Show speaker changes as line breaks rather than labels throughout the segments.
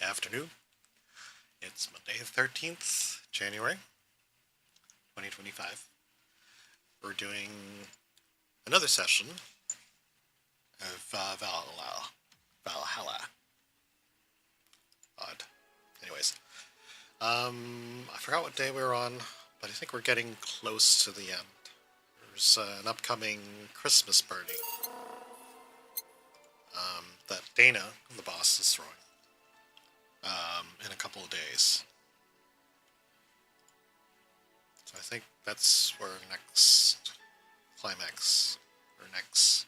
afternoon. It's Monday the 13th, January 2025. We're doing another session of Valhalla. Odd. Anyways, I forgot what day we were on, but I think we're getting close to the end. There's an upcoming Christmas party that Dana, the boss, is throwing in a couple of days. So I think that's where next climax, or next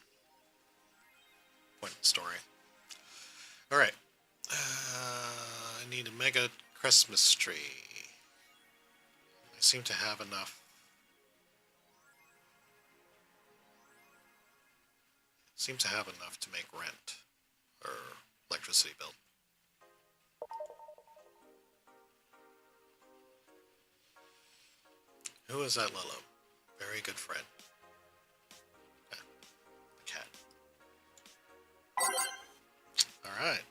point in the story. Alright. I need a mega Christmas tree. I seem to have enough. Seem to have enough to make rent or electricity bill. Who is that Lilo? Very good friend. Yeah, the cat. Alright.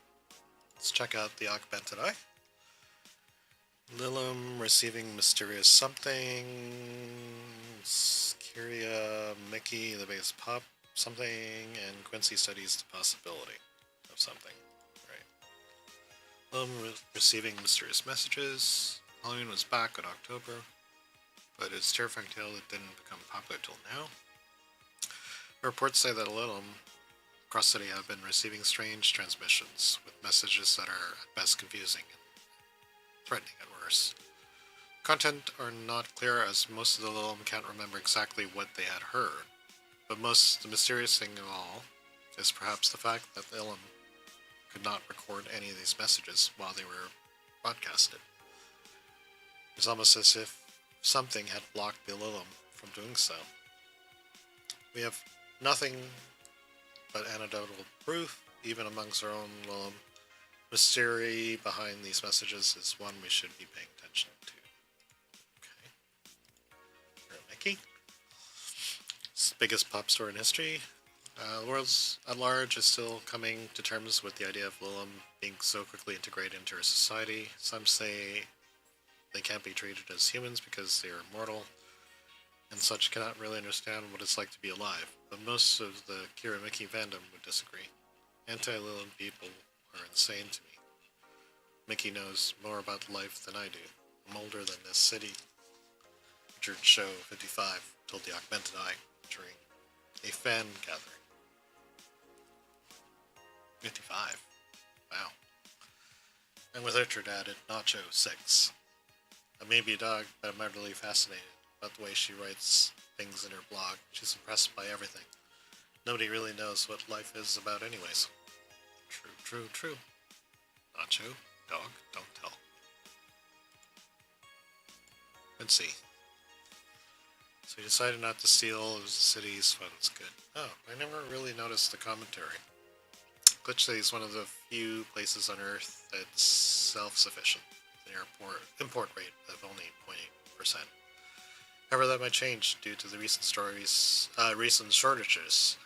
Let's check out the augmented eye. Lilum receiving mysterious something. Kyria, Mickey, the biggest pop something, and Quincy studies the possibility of something. Right. Lilum receiving mysterious messages. Halloween was back in October, but its terrifying tale that didn't become popular till now. Reports say that Lilum across the city have been receiving strange transmissions, with messages that are at best confusing and threatening at worst. Content are not clear, as most of the Lilum can't remember exactly what they had heard, but the mysterious thing of all is perhaps the fact that Lilum could not record any of these messages while they were broadcasted. It's almost as if something had blocked the Lilum from doing so. We have nothing but anecdotal proof, even amongst our own Lilum. Mystery behind these messages is one we should be paying attention to. Okay. Mickey. It's the biggest pop store in history. The world at large is still coming to terms with the idea of Lilum being so quickly integrated into our society. Some say they can't be treated as humans because they are immortal, and such cannot really understand what it's like to be alive, but most of the Kira Mickey fandom would disagree. Anti-Lilum people are insane to me. Mickey knows more about life than I do. I'm older than this city. Richard Show 55 told the Augmented Eye during a fan gathering. 55. Wow. And with Richard added, Nacho 6. I may be a dog, but I'm utterly fascinated about the way she writes things in her blog. She's impressed by everything. Nobody really knows what life is about anyways. True, true, true. Nacho, dog, don't tell. Let's see. So he decided not to steal the city's funds. Good. Oh, I never really noticed the commentary. Glitch City is one of the few places on Earth that's self-sufficient, with an import rate of only 0.8%. However, that might change due to the recent shortages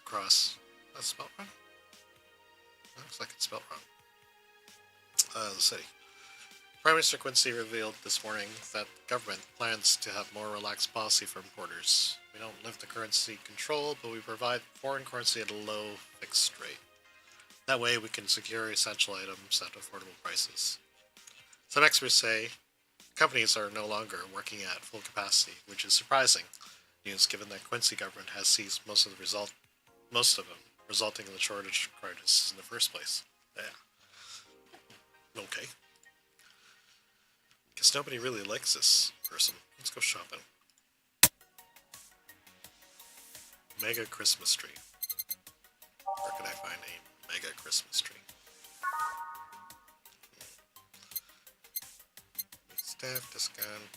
across. That's spelled wrong? Looks like it's spelled wrong. The city. Prime Minister Quincy revealed this morning that the government plans to have more relaxed policy for importers. We don't lift the currency control, but we provide foreign currency at a low fixed rate. That way we can secure essential items at affordable prices. Some experts say companies are no longer working at full capacity, which is surprising news given that Quincy government has seized most of them, resulting in the shortage crisis in the first place. Yeah. Okay. Guess nobody really likes this person. Let's go shopping. Mega Christmas tree. Where can I find a mega Christmas tree? Staff discount.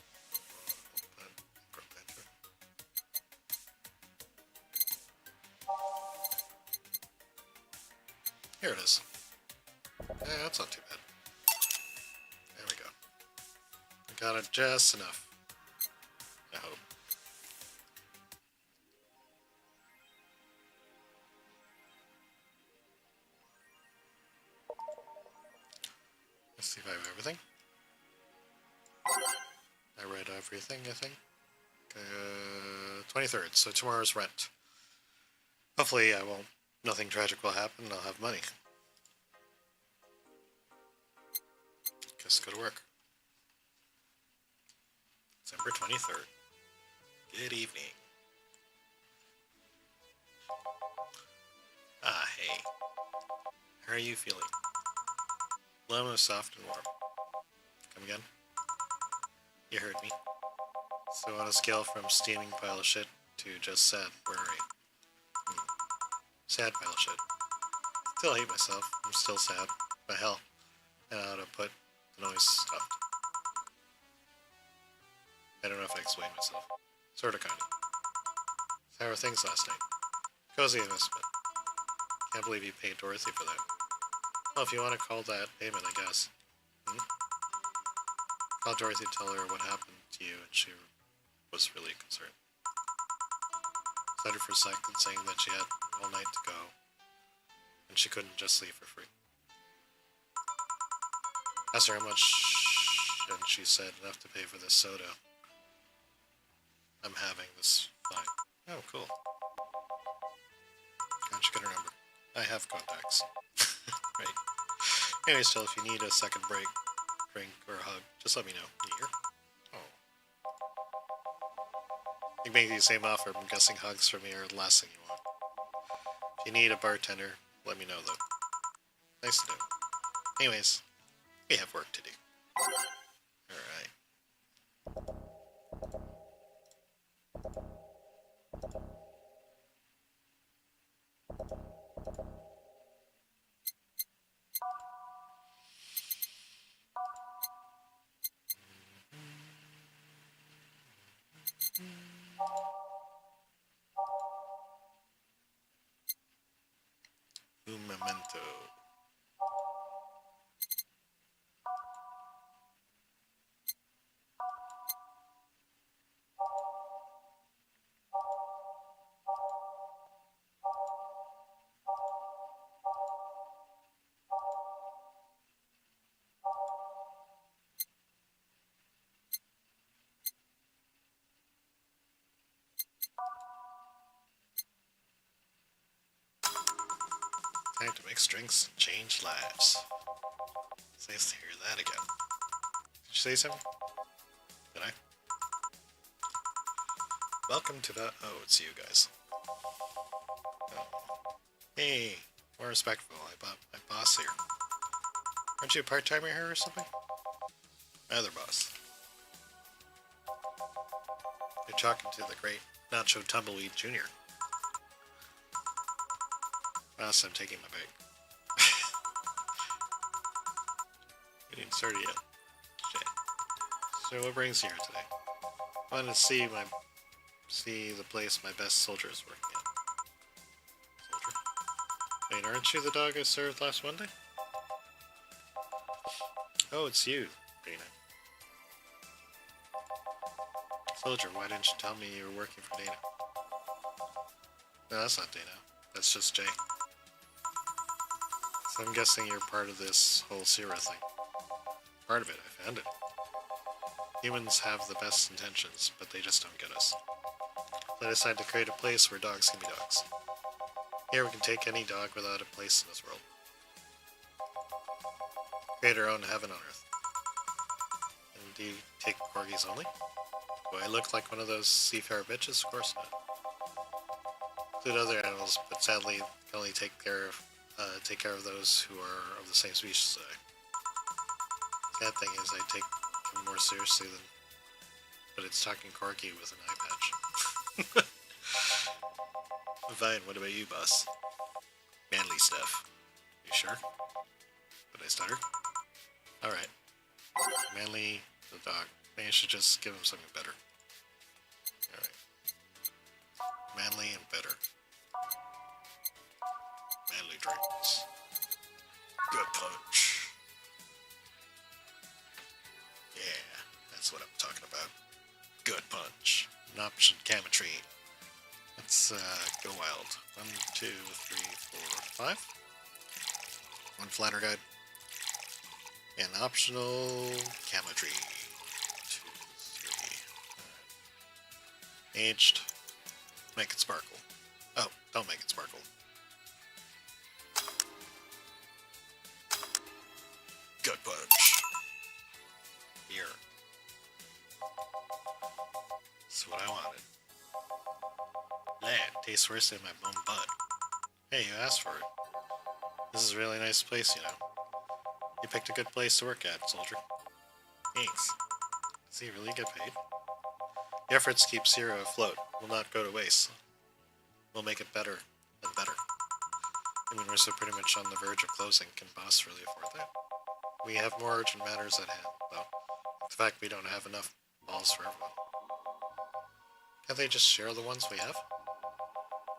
Here it is. That's not too bad. There we go. I got it just enough. I hope. Let's see if everything, I think. 23rd, so tomorrow's rent. Hopefully nothing tragic will happen and I'll have money. Guess go to work. December 23rd. Good evening. Ah, hey. How are you feeling? Loam is soft and warm. Come again? You heard me. So on a scale from steaming pile of shit to just sad, where are you? Sad pile of shit. Still hate myself. I'm still sad. But hell, I know how to put the noise stopped. I don't know if I explained myself. Sorta, kinda. How were things last night? Cozy investment. Can't believe you paid Dorothy for that. Well, if you want to call that payment, I guess. Call Dorothy to tell her what happened to you, and she was really concerned. Started for a second, saying that she had all night to go, and she couldn't just leave for free. Asked her how much, and she said enough to pay for this soda I'm having this night. Oh, cool. Can't you get her number? I have contacts. Right. Anyway, still, if you need a second break, drink, or a hug, just let me know. You hear? Oh. You make the same offer. I'm guessing hugs from me are the last thing you want. If you need a bartender, let me know, though. Nice to know. Anyways, we have work to do. Alright. Un momento. Time to mix drinks and change lives. It's nice to hear that again. Did you say something? Did I? Welcome to the... Oh, it's you guys. Oh. Hey, more respectful. My boss here. Aren't you a part-timer here or something? My other boss. You're talking to the great Nacho Tumbleweed Jr. Boss, I'm taking my break. We didn't start yet. Shit. So what brings you here today? I wanted to see the place my best soldier is working at. Soldier? Wait, aren't you the dog I served last Monday? Oh, it's you, Dana. Soldier, why didn't you tell me you were working for Dana? No, that's not Dana. That's just Jay. So I'm guessing you're part of this whole Sierra thing. Part of it, I found it. Humans have the best intentions, but they just don't get us. So I decided to create a place where dogs can be dogs. Here we can take any dog without a place in this world. Create our own heaven on earth. And do you take corgis only? Do I look like one of those seafarer bitches? Of course not. Include other animals, but sadly can only take care of those who are of the same species as I. Sad thing is I take him more seriously than... But it's talking corgi with an eye patch. Fine, what about you, boss? Manly stuff. You sure? Did I stutter? Alright. Manly, the dog. Maybe I should just give him something better. Alright. Manly and better. Manly drinks. Good punch. Yeah, that's what I'm talking about. Good punch. An option Camatrine. Let's go wild. 1, 2, 3, 4, 5. One flatter guide. An optional Camatrine. 2, 3. Aged. Make it sparkle. Oh, don't make it sparkle. Gut punch. Here. That's what I wanted. That tastes worse than my own butt. Hey, you asked for it. This is a really nice place, you know. You picked a good place to work at, soldier. Thanks. Does he really get paid? The efforts to keep Zero afloat will not go to waste. We'll make it better and better. I mean, we're so pretty much on the verge of closing. Can boss really afford that? We have more urgent matters at hand, though. The fact we don't have enough balls for everyone. Can't they just share the ones we have?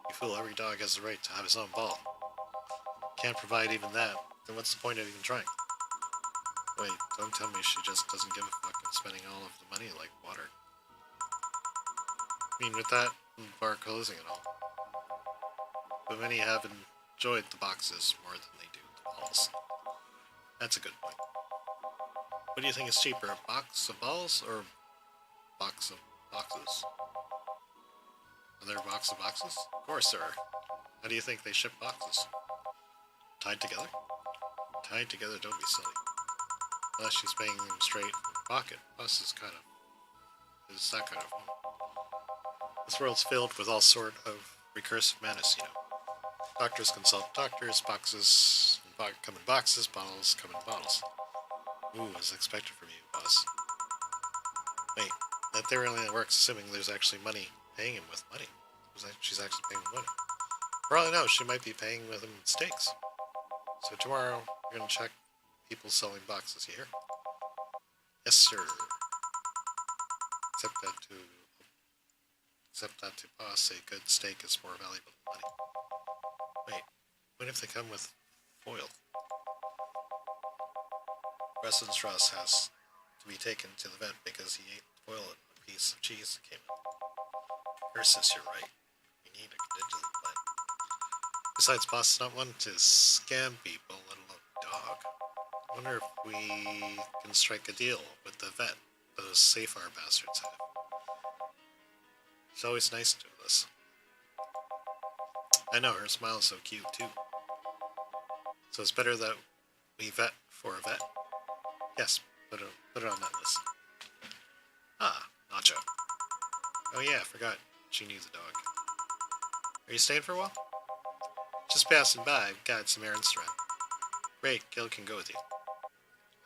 You fool, every dog has the right to have his own ball. Can't provide even that, then what's the point of even trying? Wait, don't tell me she just doesn't give a fuck and spending all of the money like water. I mean, with that, bar closing and all. But many have enjoyed the boxes more than they do the balls. That's a good point. What do you think is cheaper, a box of balls or a box of boxes? Are there a box of boxes? Of course there are. How do you think they ship boxes? Tied together? Tied together, don't be silly. Unless she's paying them straight from the pocket. Plus is that kind of one. This world's filled with all sort of recursive menace, you know. Doctors consult doctors, boxes come in boxes, bottles come in bottles. Ooh, as expected from you, boss. Wait, that theory only works assuming there's actually money paying him with money. She's actually paying with money. For all I know, she might be paying with him in steaks. So tomorrow, we're going to check people selling boxes here. Yes, sir. Except that to boss, a good steak is more valuable than money. Wait, what if they come with foil? Preston Strauss has to be taken to the vet because he ate foil and a piece of cheese that came in. Ursus, you're right. We need a contingency plan. Besides, boss is not one to scam people, let alone dog. I wonder if we can strike a deal with the vet those Safar bastards have. She's always nice to us. I know, her smile is so cute, too. So it's better that we vet for a vet? Yes, put it on that list. Ah, Nacho. Oh yeah, I forgot. She needs a dog. Are you staying for a while? Just passing by, I've got some errands to run. Great, Gil can go with you.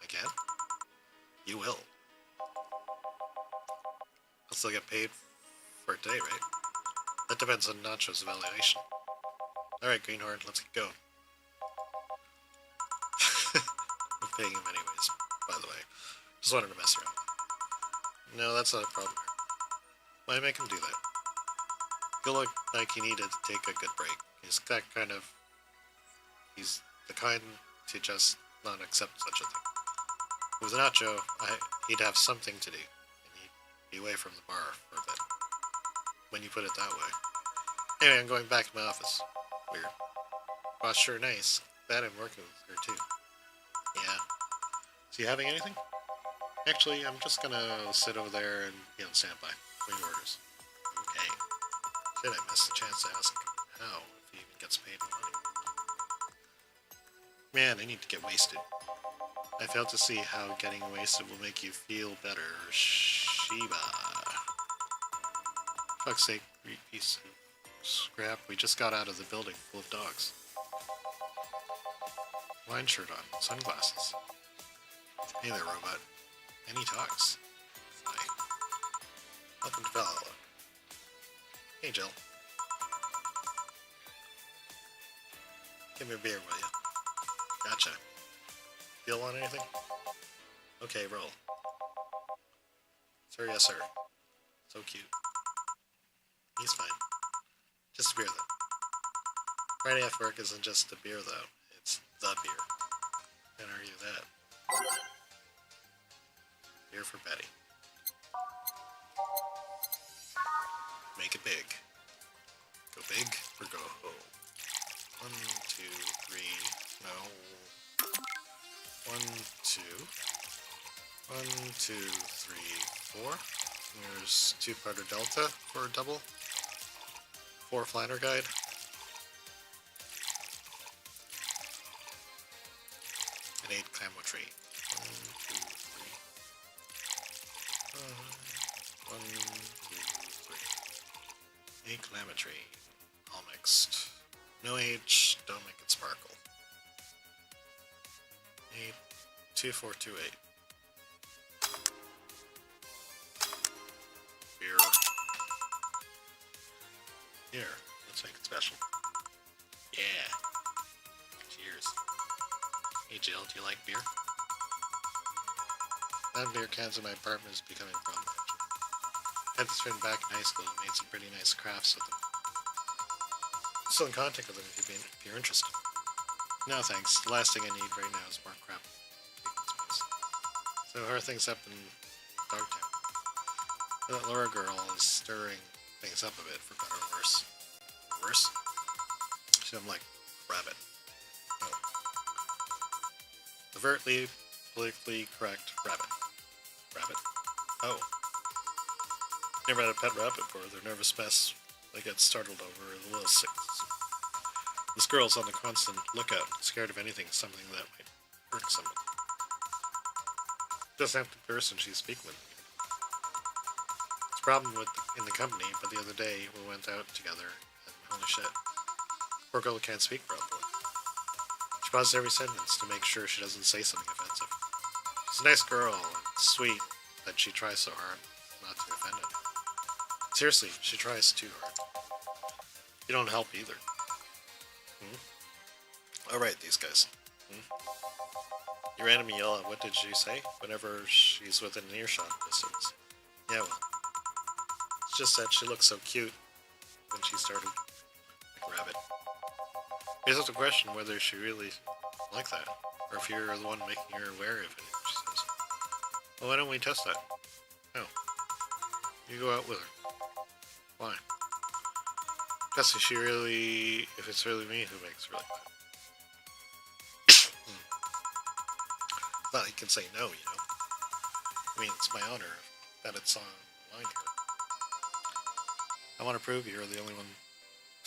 I can? You will. I'll still get paid for today, right? That depends on Nacho's evaluation. Alright, Greenhorn, let's get going. I'm paying him anyways, by the way. Just wanted to mess around. No, that's not a problem. Why make him do that? He'll look like he needed to take a good break. He's the kind to just not accept such a thing. With Nacho, he'd have something to do, and he'd be away from the bar for a bit. When you put it that way. Anyway, I'm going back to my office. Weird. Boss sure nice. Glad I'm working with her too. Yeah. Is he having anything? Actually, I'm just gonna sit over there and be on standby. Wait orders. Okay. Shit, I missed the chance to ask him how, if he even gets paid money. Man, I need to get wasted. I failed to see how getting wasted will make you feel better. Shiba. Fuck's sake, piece of scrap. We just got out of the building full of dogs. Line shirt on, sunglasses. Hey there, robot. Any talks? Hi. Welcome to Valhalla. Hey, Jill. Give me a beer, will you? Gotcha. Feel want anything? Okay, roll. Sir, yes, sir. So cute. He's fine. Just a beer, though. Friday after work isn't just a beer, though. It's the beer. Can't argue that. Beer for Betty. Make it big. Go big or go home. 1, 2, 3. No. 1, 2. 1, 2, 3, 4. There's 2-parter Delta for a double. 4 Flanner Guide. And 8 Camo Tree. 1, 2, 3. 1, 2, 3. 8 Camo Tree. All mixed. No age, don't make it sparkle. 8, 2, 4, 2, 8. Beer. Here, let's make it special. Yeah. Cheers. Hey Jill, do you like beer? Non-beer cans in my apartment is becoming problematic. Had this friend back in high school and made some pretty nice crafts with them. Still in contact with them if you're interested. No thanks, the last thing I need right now is more crap. So how are things up in Dogtown? That Laura girl is stirring things up a bit, for better or worse. Worse? So I'm like, rabbit. No. Overtly, politically correct rabbit. Rabbit? Oh. Never had a pet rabbit before. They're nervous mess. They get startled over a little sick. This girl's on the constant lookout, scared of anything, something that might hurt someone. Doesn't have to be the person she's speaking with. It's a problem in the company, but the other day we went out together, and holy shit, poor girl can't speak properly. She pauses every sentence to make sure she doesn't say something offensive. She's a nice girl and sweet, but she tries so hard not to offend anyone. Seriously, she tries too hard. You don't help either. Alright, these guys. You randomly yell out, what did she say? Whenever she's within earshot distance. Yeah, well. It's just that she looks so cute when she started. Like a rabbit. Here's the question whether she really like that, or if you're the one making her aware of it, she says. Well, why don't we test that? No. You go out with her. Why? Because if it's really me who makes her like that. Not he can say no, you know. I mean, it's my honor that it's on the line here. I want to prove you're the only one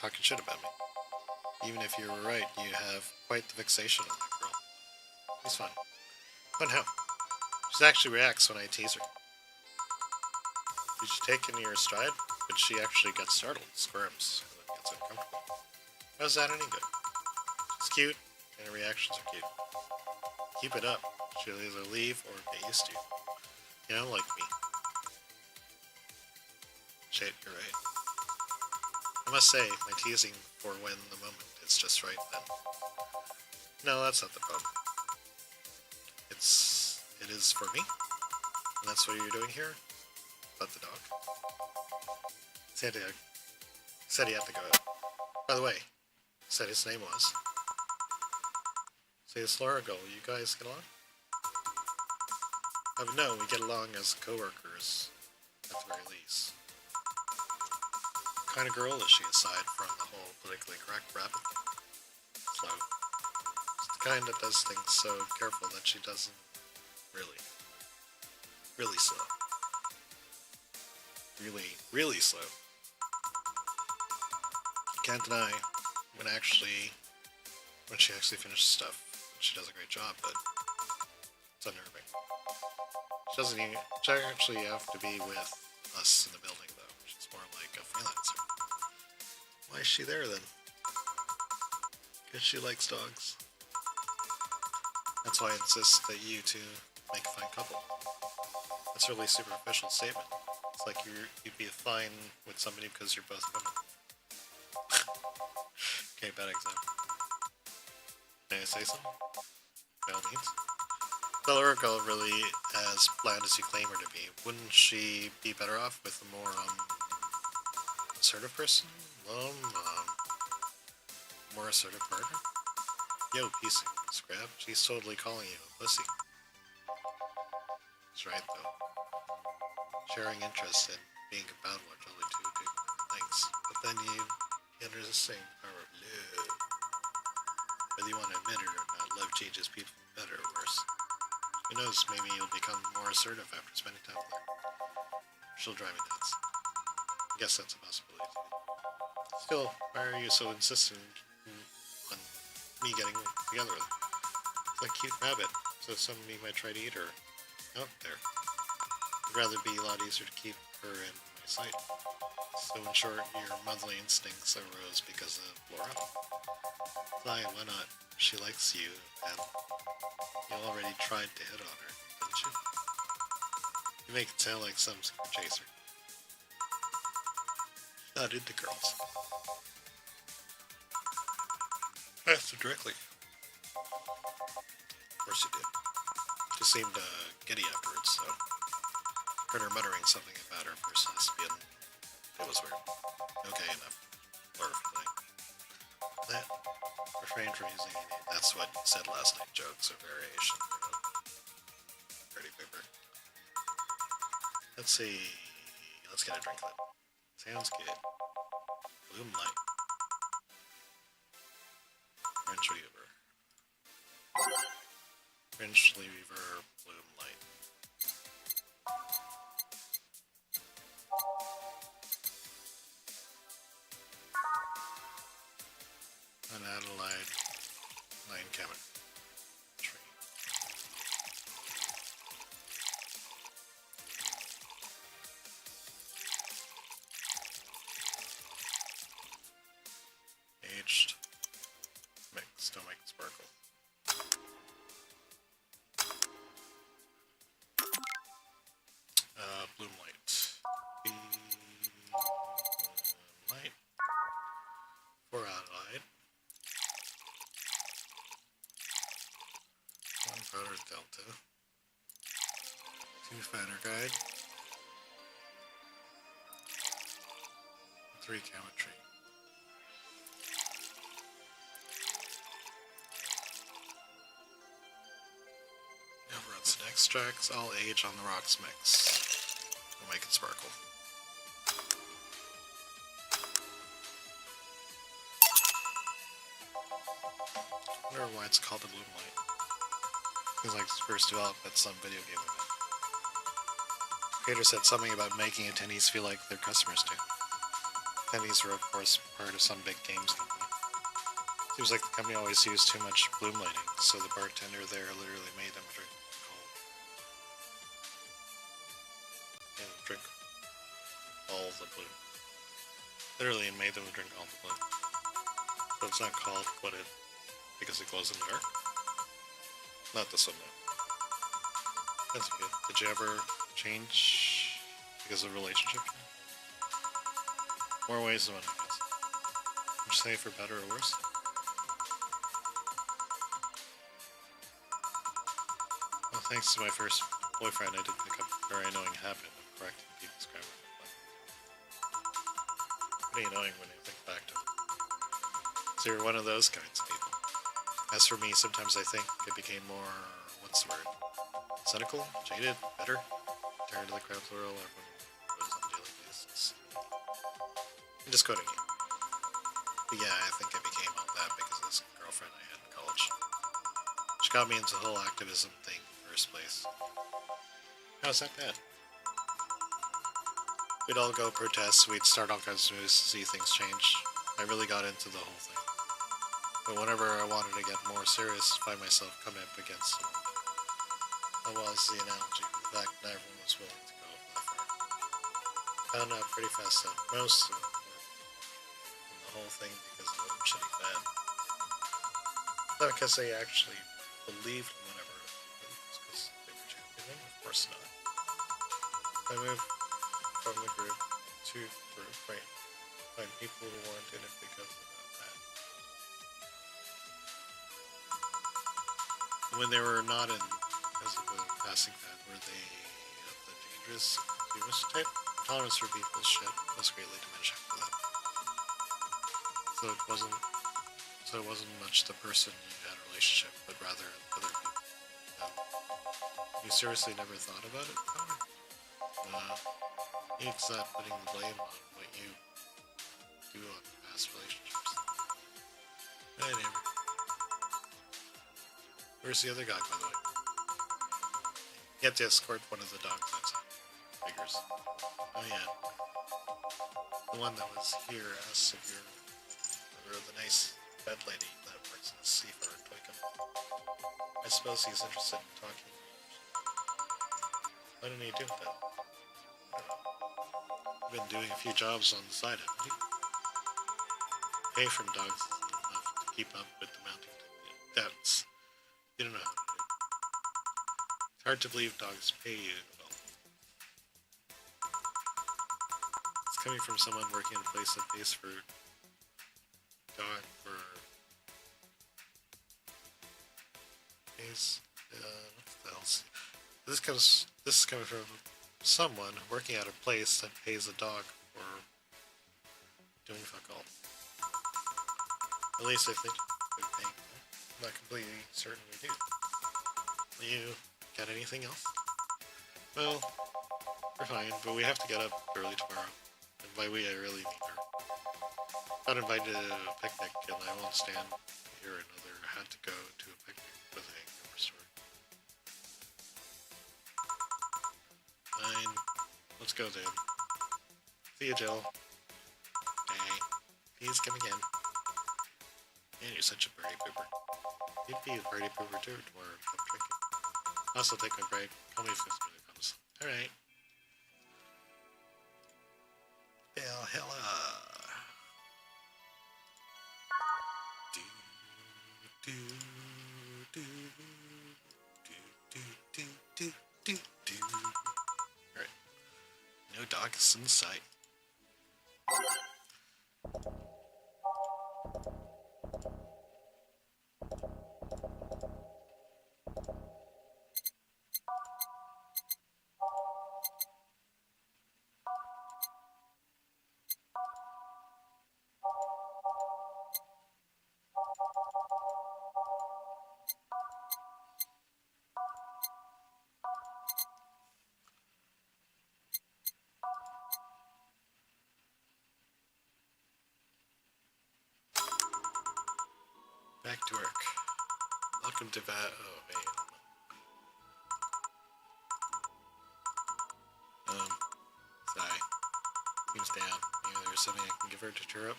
talking shit about me. Even if you were right, you have quite the fixation on that girl. It's fun. Fun how? She actually reacts when I tease her. Did she take into your stride? But she actually gets startled, squirms, and then gets uncomfortable. How's that any good? She's cute, and her reactions are cute. Keep it up. She'll either leave or get used to you. You know, like me. Shit, you're right. I must say, my teasing for when the moment is just right then. No, that's not the problem. It is for me. And that's what you're doing here? About the dog? Said he had to go out. By the way, said his name was. Say, this Laura girl, you guys get along? No, we get along as co-workers, at the very least. What kind of girl is she, aside from the whole politically correct rabbit thing? Slow. She's the kind that does things so careful that she doesn't really slow. Really slow. Can't deny when she actually finishes stuff, she does a great job, but it's unnerving. She doesn't actually have to be with us in the building, though. She's more like a freelancer. Why is she there, then? Because she likes dogs. That's why I insist that you two make a fine couple. That's a really superficial statement. It's like you'd be fine with somebody because you're both women. Okay, bad example. May I say something? By all means. The Laura girl really as bland as you claim her to be. Wouldn't she be better off with a more, assertive person? More assertive partner? Yo, piece of scrap. She's totally calling you a pussy. She's right, though. Sharing interest in being compatible are totally two different things. But then you enter the same power of love. Whether you want to admit it or not, love changes people for better or worse. Who knows, maybe you'll become more assertive after spending time with her. she'll drive me nuts. I guess that's a possibility. Still, why are you so insistent on me getting together with her? It's like a cute rabbit, so somebody might try to eat her out there. It'd rather be a lot easier to keep her in my sight. So in short, your motherly instincts arose because of Laura. Fine, why not? She likes you, and you already tried to hit on her, didn't you? You make it sound like some super chaser. Not into girls. Answer directly. Of course you did. She seemed giddy afterwards, so heard her muttering something about her first lesbian. It was weird. Okay, enough. Or for tonight. That refrain from using any "that's what you said last night" jokes or variation. Pretty paper. Let's see. Let's get a drink then. Sounds good. Bloom light. French Weaver. French Weaver Bloom light. An Adelaide Line Cabin Tree. Aged mix, don't make it sparkle. Bloom light. Bloom light. For Adelaide. One powder delta. 2 fatter guide. 3 chemistry. Overruns and extracts, all age on the rocks mix. We'll make it sparkle. I wonder why it's called a bloom light. Seems like it's first developed at some video game event. Creator said something about making attendees feel like their customers do. Attendees are of course part of some big games company. Seems like the company always used too much bloom lighting, so the bartender there literally made them drink all the bloom. Literally made them drink all the bloom. So it's not called what it because it glows in the dark. Not this one though. That's good. Did you ever change because of relationship? More ways than one, I guess. Would you say for better or worse? Well, thanks to my first boyfriend, I did pick up a very annoying habit of correcting people's grammar. Pretty annoying when you think back to it. So you're one of those kinds of people. As for me, sometimes I think it became more, what's the word? Cynical? Jaded? Bitter? Tired of the crowd plural? Everyone goes on a daily basis. I'm just quoting you. But yeah, I think I became all that because of this girlfriend I had in college. She got me into the whole activism thing in the first place. How's that bad? We'd all go protest, we'd start all kinds of moves to see things change. I really got into the whole thing. But whenever I wanted to get more serious, find myself coming up against it. That was the analogy for the fact that everyone was willing to go that far. Found out pretty fast that most of them were in the whole thing because of a shitty fan. Not because they actually believed in whatever it was, because they were championing, of course not. I moved from the group to group, right? Find people who weren't in it because of that. When they were not in because of a passing fad, were they of the dangerous extremist type? Tolerance for people's shit was greatly diminished after that. So it wasn't much the person you had a relationship, but rather other people. You seriously never thought about it? It's not putting the blame on what you do on past relationships. Anyway. Where's the other guy, by the way? You have to escort one of the dogs outside. figures. Oh yeah. The one that was here asks if you're the nice bed lady that works in the Seafire Toy Company. I suppose he's interested in talking. What did he do with that? I don't know. I've been doing a few jobs on the side, haven't you? Pay from dogs isn't enough to keep up with the mounting debts. You don't know how to do it. It's hard to believe dogs pay you well. It's coming from someone working in a place that pays for dog for pays what the hell's this is coming from someone working at a place that pays a dog for doing fuck all. At least I think they're paying. I'm not completely certain we do. You got anything else? Well, we're fine, but we have to get up early tomorrow. And by we, I really mean her. Got invited to a picnic, and I won't stand here another had to go to a picnic with a hangover story. Fine. Let's go then. See you, Jill. Hey. Please come again. Man, you're such a party pooper. You'd be a party pooper too tomorrow if I'm drinking. I'll also take my break. Call me if 5 minutes comes. Alright. Valhalla. Do, do, do, do, do, do, do, do. Alright. No dogs in sight. Back to work. Welcome to VA-11. Sigh. Seems down. Maybe there's something I can give her to cheer up.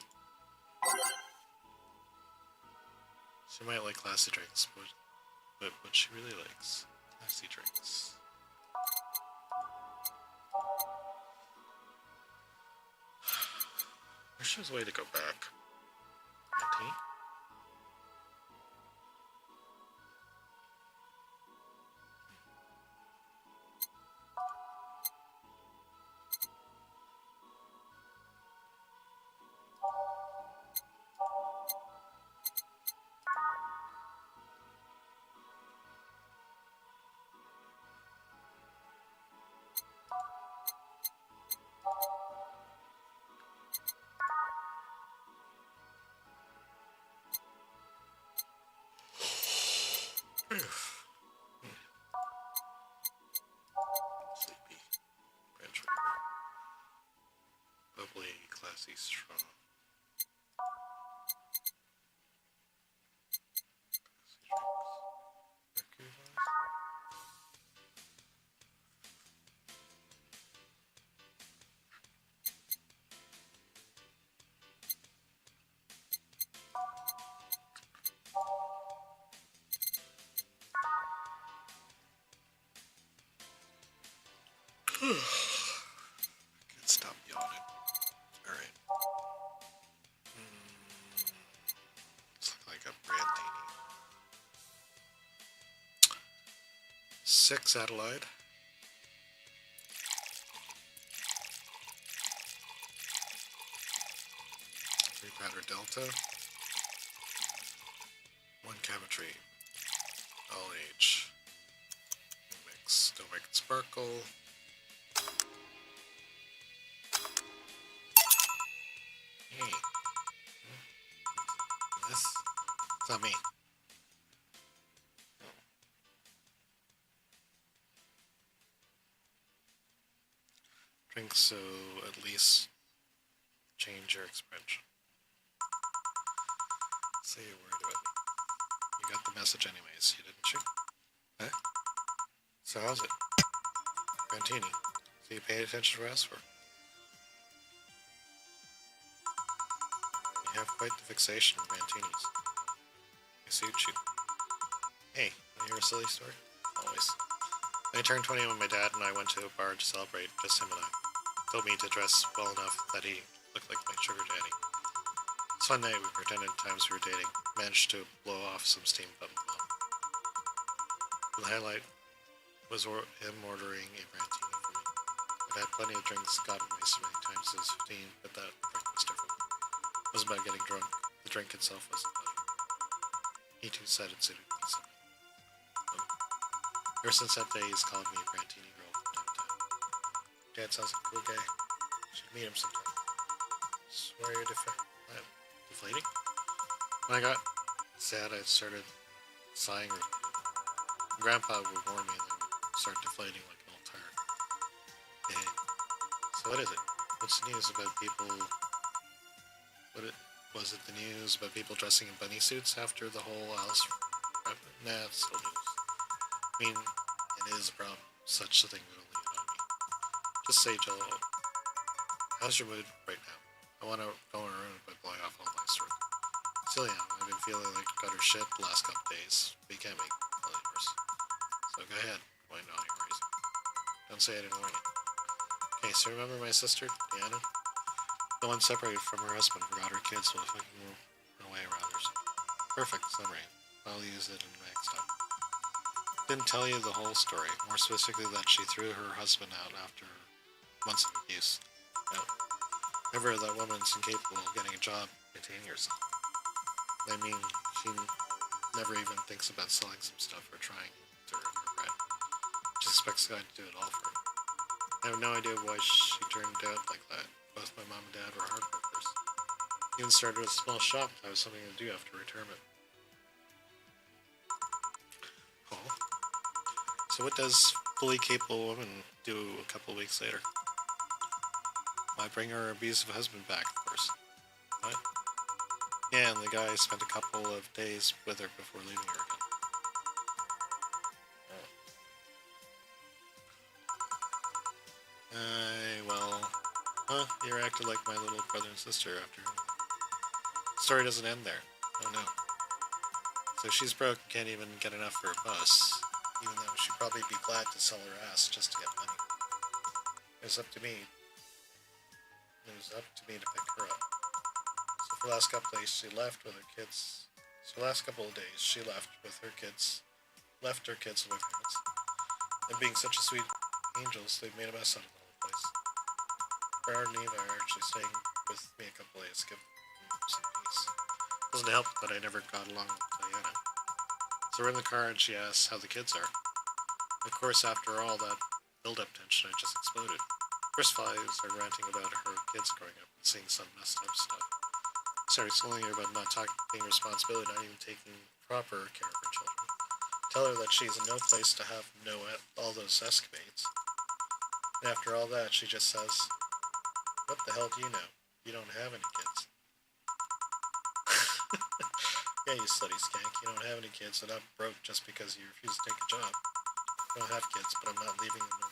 She might like classy drinks, but what she really likes, classy drinks. Wish there was a way to go back. 19? Sleepy. French flavor. Bubbly, classy, strong. Classy drinks. Mercury Can't stop yawning. Alright. It's like a brandini. 6 Adelaide. 3 Powder Delta. 1 Cabotry. All age. Mix. Don't make it sparkle. Hey. This? It's not me. Drink so at least change your expression. Say a word of it. You got the message anyways, you didn't you? Huh? So how's it? Brantini. So you paid attention to what I asked for. You have quite the fixation with Mantinis. I suit you. Hey, want to hear a silly story? Always. When I turned 21, my dad and I went to a bar to celebrate, just him and I. He told me to dress well enough that he looked like my sugar daddy. This one night we pretended times we were dating, managed to blow off some steam from the mom. The highlight was him ordering a Brantini for me. I've had plenty of drinks, gotten wasted many times since I was 15, but that drink was different. It wasn't about getting drunk. The drink itself wasn't pleasure. He too said it suited me something. Ever since that day, he's called me a Brantini girl from time to time. Dad sounds like a cool guy. Should meet him sometime. Swear you're deflating? When I got sad, I started sighing. Grandpa would warn me that I would start deflating like an old tire. Hey. So what is it? What's the news about people... Was it the news about people dressing in bunny suits after the whole Alice... Nah, it's still news. I mean, it is a problem. Such a thing would only annoy me. Just say, Joel, how's your mood right now? I want to go in a room by blowing off all my story. Still am. I've been feeling like gutter shit the last couple days, but you can't make it any worse. So go ahead, whine all your worries. Don't say I didn't warn you. Okay, so remember my sister, Diana? The one separated from her husband, forgot her kids while fucking run away around her. Perfect summary. I'll use it in the next time. Didn't tell you the whole story, more specifically that she threw her husband out after months of abuse. No. Never that woman's incapable of getting a job, maintaining herself. I mean, she never even thinks about selling some stuff or trying to earn her bread. She expects God to do it all for her. I have no idea why she turned out like that. Both my mom and dad were hard workers. Even started a small shop that was something to do after retirement. Oh. So what does fully capable woman do a couple of weeks later? I bring her abusive husband back, of course. What? Yeah, and the guy spent a couple of days with her before leaving her again. You acted like my little brother and sister after. The story doesn't end there. Oh no. So she's broke and can't even get enough for a bus, even though she'd probably be glad to sell her ass just to get money. It was up to me. It was up to me to pick her up. So for the last couple of days, she left with her kids. So the last couple of days, she left with her kids. Left her kids with my parents. And being such a sweet angels, they made a mess out of the whole place. Bernard and Eva are actually staying with me a couple of days to give them some peace. Doesn't help that I never got along with Diana. So we're in the car and she asks how the kids are. Of course, after all that build-up tension, I just exploded. First of all, I started ranting about her kids growing up and seeing some messed up stuff. I started scolding her about not taking responsibility, not even taking proper care of her children. Tell her that she's in no place to have all those escapades. And after all that, she just says, "What the hell do you know? You don't have any kids." Yeah, you slutty skank. You don't have any kids, so not broke just because you refuse to take a job. I don't have kids, but I'm not leaving them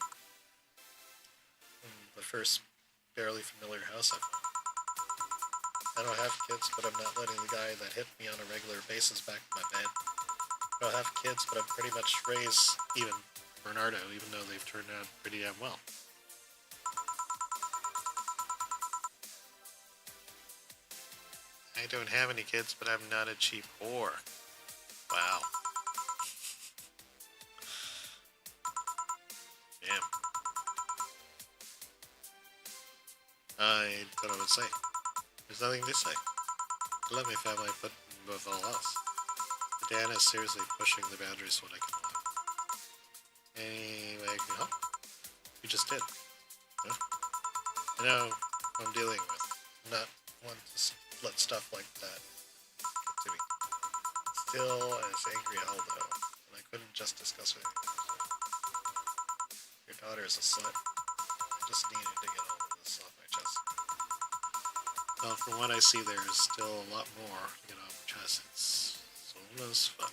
in the first barely familiar house I found. I don't have kids, but I'm not letting the guy that hit me on a regular basis back in my bed. I don't have kids, but I'm pretty much raised even Bernardo, even though they've turned out pretty damn well. I don't have any kids, but I'm not a cheap whore. Wow. Damn. I don't know what to say. There's nothing to say. I love my family, but above all else. But Diana is seriously pushing the boundaries of what I can allow. Anyway, I can help. You just did. Huh? I know what I'm dealing with. I'm not one to let stuff like that get to me. Still as angry as hell though, and I couldn't just discuss it anymore. Your daughter is a slut. I just needed to get all of this off my chest. Well, from what I see, there's still a lot more to get off my chest. It's soul as fuck.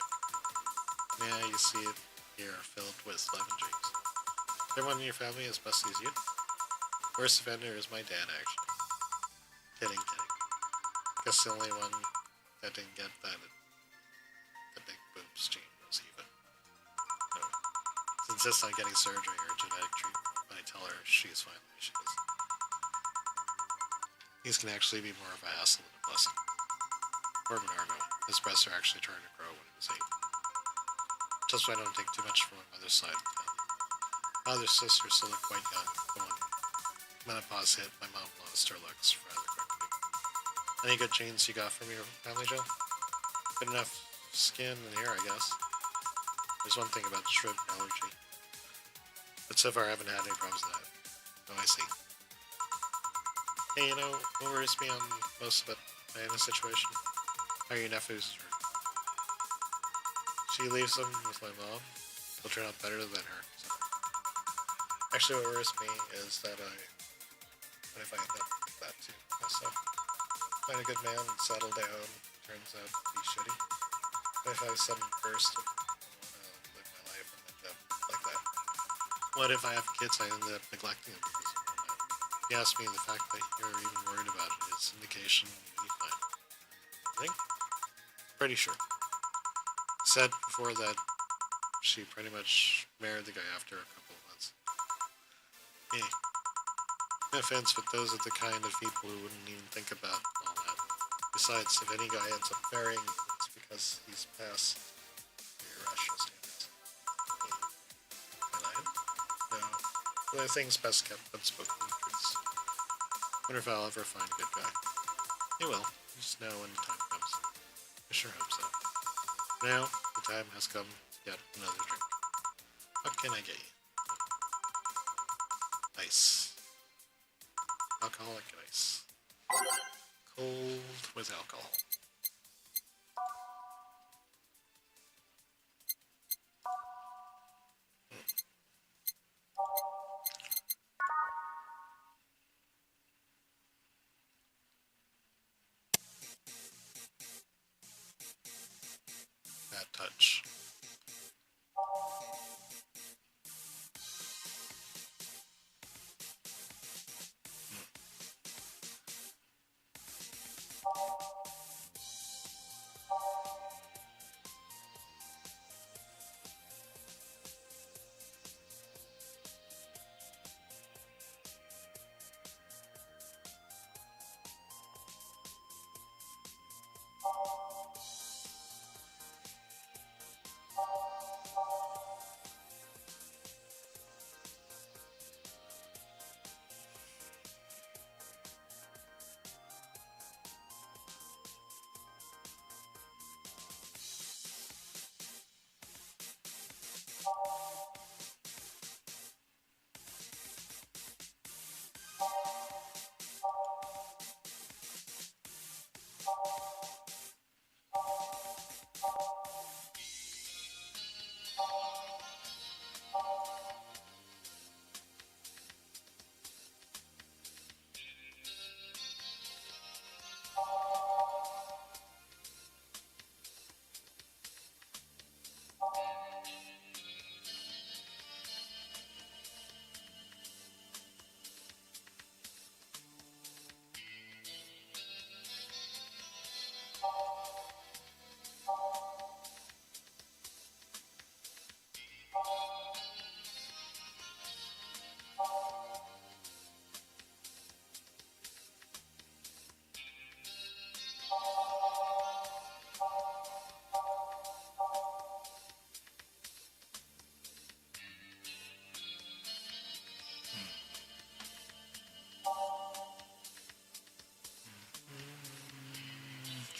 Yeah, you see it here, filled with love and dreams. Everyone in your family as busty as you? Worst offender is my dad, actually. Kidding, kidding. Guess the only one that didn't get that the big boobs gene was even. No. Insists on getting surgery or genetic treatment, but I tell her she's fine the way she is. These can actually be more of a hassle than a blessing. Poor Monargo. His breasts are actually trying to grow when he was 8. Just so I don't take too much from my mother's side of the family. Father's sister still looked quite young, but when menopause hit, my mom lost her looks rather quickly. Any good genes you got from your family, Joe? Good enough skin and hair, I guess. There's one thing about the shrimp allergy. But so far I haven't had any problems with that. Oh, I see. Hey, you know, what worries me on most about Diana's situation? How your nephews are. She leaves them with my mom. They'll turn out better than her. So. Actually, what worries me is that what if I end up like that too myself? Find a good man and settle down. Turns out to be shitty. What if I have a sudden burst of I want to live my life and end up like that? What if I have kids I ended up neglecting them because of all that? If you ask me, the fact that you're even worried about it is indication you'll be fine. Think? Pretty sure. Said before that she pretty much married the guy after a couple of months. Hey, no offense, but those are the kind of people who wouldn't even think about all that. Besides, if any guy ends up marrying you, it's because he's past your rational standards. Am I lying? No. The thing's best kept unspoken truths. Wonder if I'll ever find a good guy. You will. Just know when the time comes. I sure hope so. Now, the time has come to get another drink. What can I get you? Ice. Alcoholic ice. Cold with alcohol. Bad touch.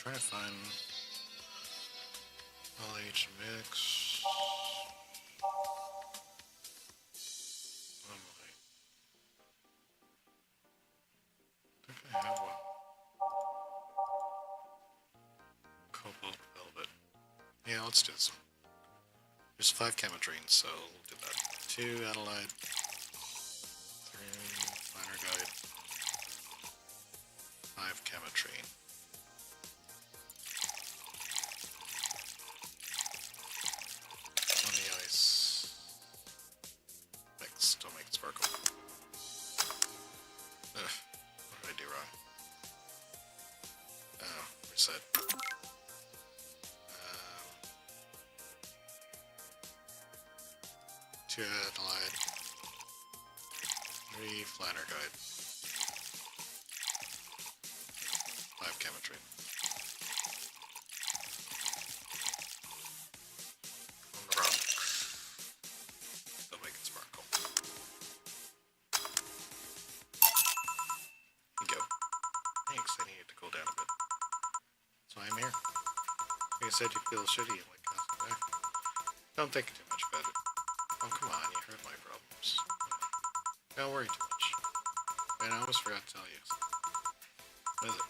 Trying to find all age mix. Oh my. I think I have one. Cobalt velvet. Yeah, let's do this one. There's 5 chemotrenes, so we'll do that. 2 Adelaide. 3 minor guide. 5 chemitrine. Ice. Mix, don't make it sparkle. Ugh, what did I do wrong? Oh, reset. 2 Adelaide. 3 Flanner Guide. 5 Chemistry. On the rock. Don't make it sparkle. Here you go. Thanks, I need it to cool down a bit. So I'm here. You said you feel shitty like that. Don't think too much about it. Oh, come on, you heard my problems. Don't worry too much. And I almost forgot to tell you. What is it?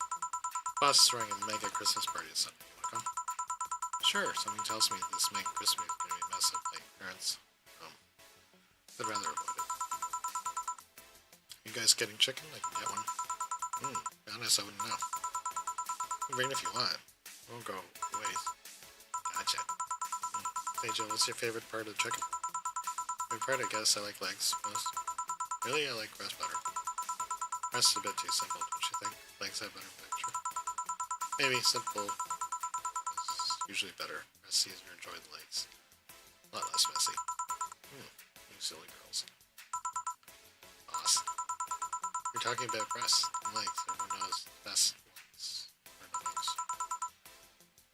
Boss is throwing a mega Christmas party or something. You wanna come? Sure, something tells me this mega Christmas is gonna be a mess up my parents. I'd rather avoid it. You guys getting chicken? I can get one. Be honest, I wouldn't know. Bring it if you want. Won't go waste. Gotcha. Hey Joe, what's your favorite part of chicken? Favorite part, I guess, I like legs most. Really, I like breast better. Breast is a bit too simple, don't you think? Legs have better texture. Maybe simple is usually better. Breast easier to enjoy the legs. A lot less messy. You silly girls. Boss. You're talking about breasts and legs. Everyone knows the best ones are the legs.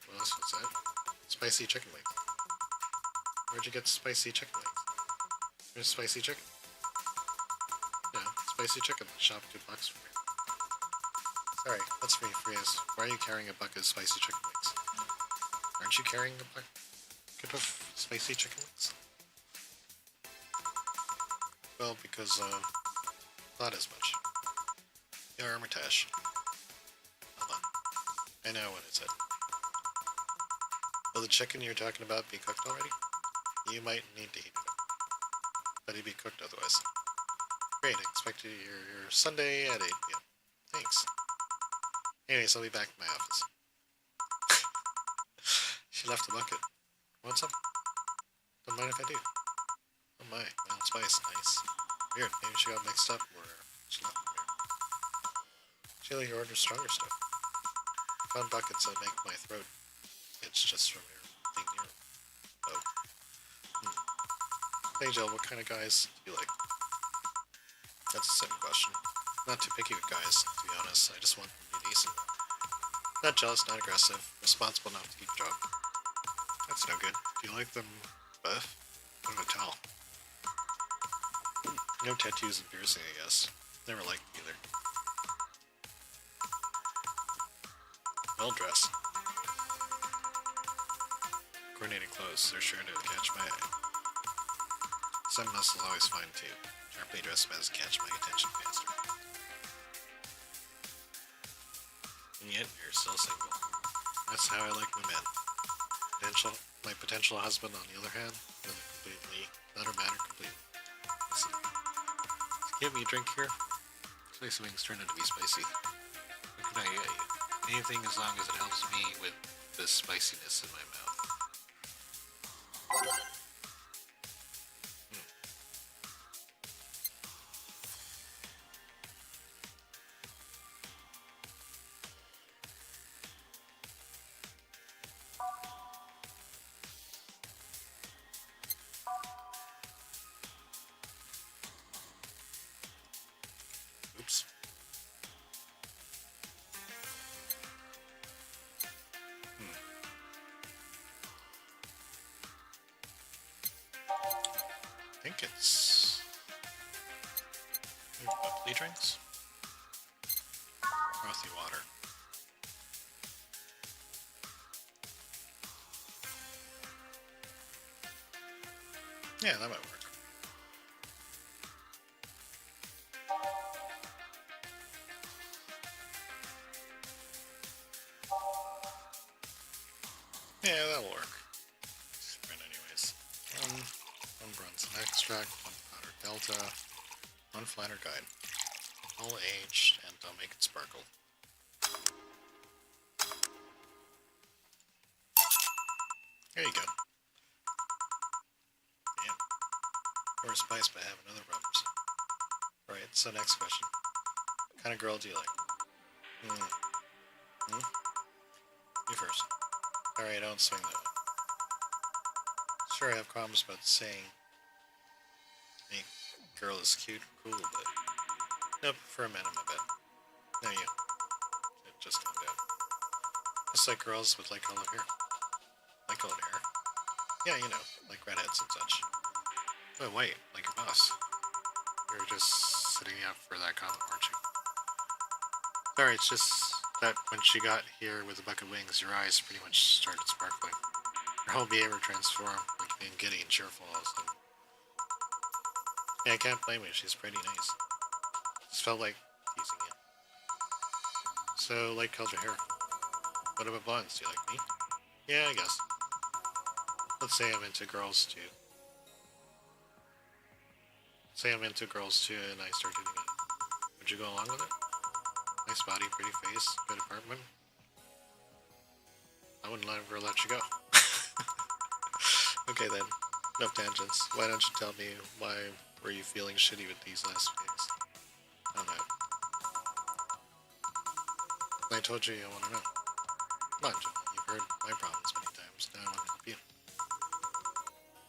What else was that? Spicy chicken wings. Where'd you get spicy chicken wings? There's spicy chicken. Yeah, spicy chicken. Shop $2 for me. Sorry, that's me, Frias. Why are you carrying a bucket of spicy chicken wings? Aren't you carrying a bucket of spicy chicken wings? Well, because, not as much. The Armitage. Hold on. I know what it said. Will the chicken you're talking about be cooked already? You might need to heat it up. But it'd be cooked otherwise. Great, I expect you your Sunday at 8 p.m. Thanks. Anyways, I'll be back in my office. She left the bucket. Want some? Don't mind if I do. Oh my, mild spice, nice. Weird, maybe she got mixed up where she left them here. Sheila, you ordered stronger stuff. I found buckets that make my throat itch just from your being near them. Oh. Hey Jill, what kind of guys do you like? That's a simple question. Not too picky with guys, to be honest. I just want them to be decent. Not jealous, not aggressive. Responsible enough to keep a job. That's no good. Do you like them buff? What about tall? No tattoos and piercing, I guess. Never liked them either. Well dressed. Coordinated clothes, they're sure to catch my eye. Some muscles always fine too. Sharply dressed men catch my attention faster. And yet, you're still single. That's how I like my men. My potential husband, on the other hand, another matter completely. Listen, give me a drink here. Spicy wings turned out to be spicy. What can I get you? Anything as long as it helps me with the spiciness in my mouth. Oops. I think it's bubbly drinks. Frothy water. Yeah, that might work. Yeah, that'll work. Sprint anyways. One Brunson extract, 1 powder delta, 1 flatter guide. All aged, and don't make it sparkle. There you go. Damn. Or spice, but I have another problems. Right, so next question. kind of girl do you like? Hmm. Hmm? You first. Alright, don't swing that way. Sure, I have qualms about saying any girl is cute or cool, but nope, for a man in my bed. No, you. Just calm down. Just like girls with light colored hair. Light colored hair? Yeah, you know, like redheads and such. Oh, wait, like your boss. You were just sitting out for that comment, weren't you? Sorry, it's just that when she got here with a bucket of wings, your eyes pretty much started sparkling. Her whole behavior transformed, like being giddy and cheerful all of a sudden. Yeah, I can't blame you, she's pretty nice. Just felt like teasing you. So, light colored hair. What about blondes? Do you like me? Yeah, I guess. Let's say I'm into girls too. Say I'm into girls too and I start hitting it. Would you go along with it? Nice body, pretty face, good apartment. I wouldn't let you go. Okay then, enough tangents. Why don't you tell me why were you feeling shitty with these last days? I don't know. I told you I want to know. Come on, Joe. You've heard my problems many times. Now I want to help you.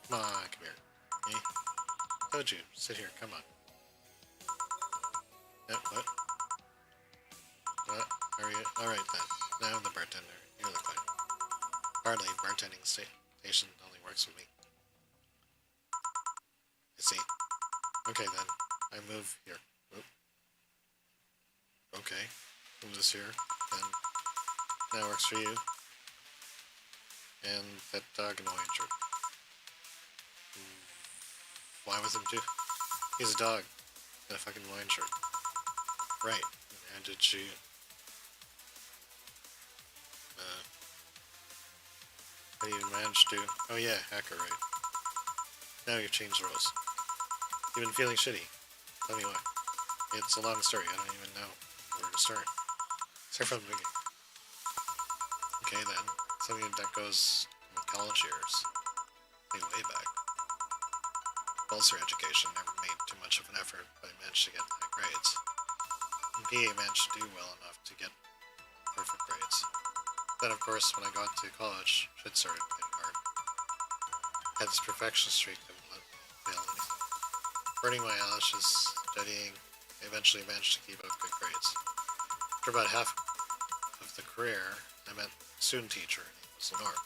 Come on, come here. Hey? Told you. Sit here. Come on. What? What? Are you? Alright then. Now I'm the bartender. You're the client. Hardly. Bartending station only works with me. I see. Okay then. I move here. Oop. Okay. Move this here. Then that works for you. And that dog in orange shirt. Why with him too? He's a dog in a fucking Hawaiian shirt. Right. And did she... how do you manage to... Oh yeah, hacker, right. Now you've changed the rules. You've been feeling shitty. Tell me why. It's a long story. I don't even know where to start. Start from the beginning. Okay then. Something that goes in college years. Way back. Bolster education never made too much of an effort, but I managed to get high grades. In PA, managed to do well enough to get perfect grades. Then, of course, when I got to college, shit started getting hard. Had this perfection streak that would let me fail anything. Burning my eyelashes, studying, I eventually managed to keep up good grades. After about half of the career, I met a student teacher. Her name was Lenore.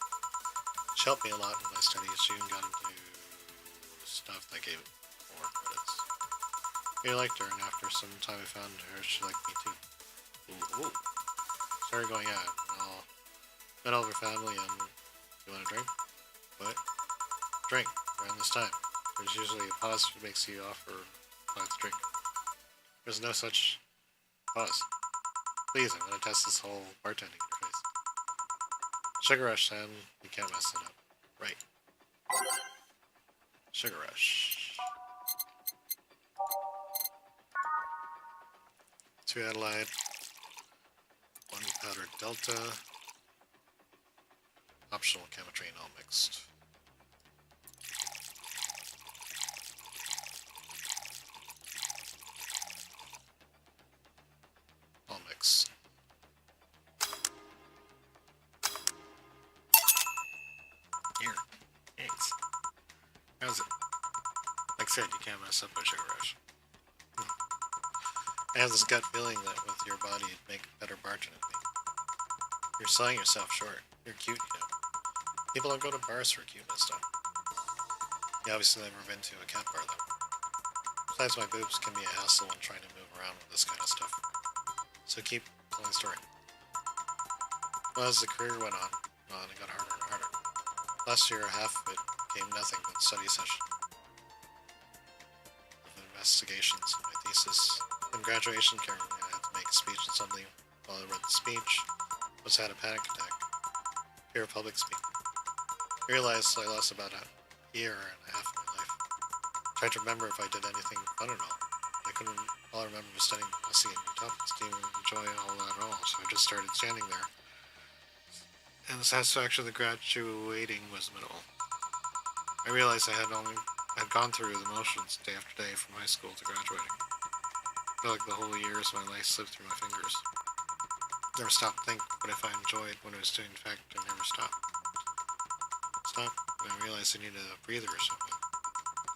She helped me a lot in my studies. She even got into stuff that gave more credits. I liked her, and after some time I found her, she liked me too. Ooh. Started going out, and all met all of her family, and you want a drink? What? Drink, around this time. There's usually a pause that makes you offer the drink. There's no such pause. Please, I'm gonna test this whole bartending interface. Sugar Rush, Sam. You can't mess it up. Right. Sugar Rush. 2 Adelaide. 1 powdered Delta. Optional chemistry all mixed. All mixed. Here. Thanks. How's it? Like I said, you can't mess up a Sugar Rush. I have this gut feeling that with your body you'd make a better bartender than me. You're selling yourself short. You're cute, you know. People don't go to bars for cuteness, though. You obviously never been to a cat bar, though. Besides, my boobs can be a hassle when trying to move around with this kind of stuff. So keep telling the story. Well, as the career went on, it got harder and harder. Last year, half of it became nothing but study session. Of investigations in my thesis. In graduation ceremony, I had to make a speech and suddenly, while I read the speech, I had a panic attack. Fear of public speaking. I realized I lost about a year and a half of my life. I tried to remember if I did anything fun at all. All I remember was studying pussy and new topics. Didn't even enjoy all that at all, so I just started standing there. And the satisfaction of the graduating was minimal. I realized I had gone through the motions day after day from high school to graduating. feel like the whole years my life slipped through my fingers. Never stopped to think what if I enjoyed what I was doing. In fact, I never stopped. Stopped and I realized I needed a breather or something.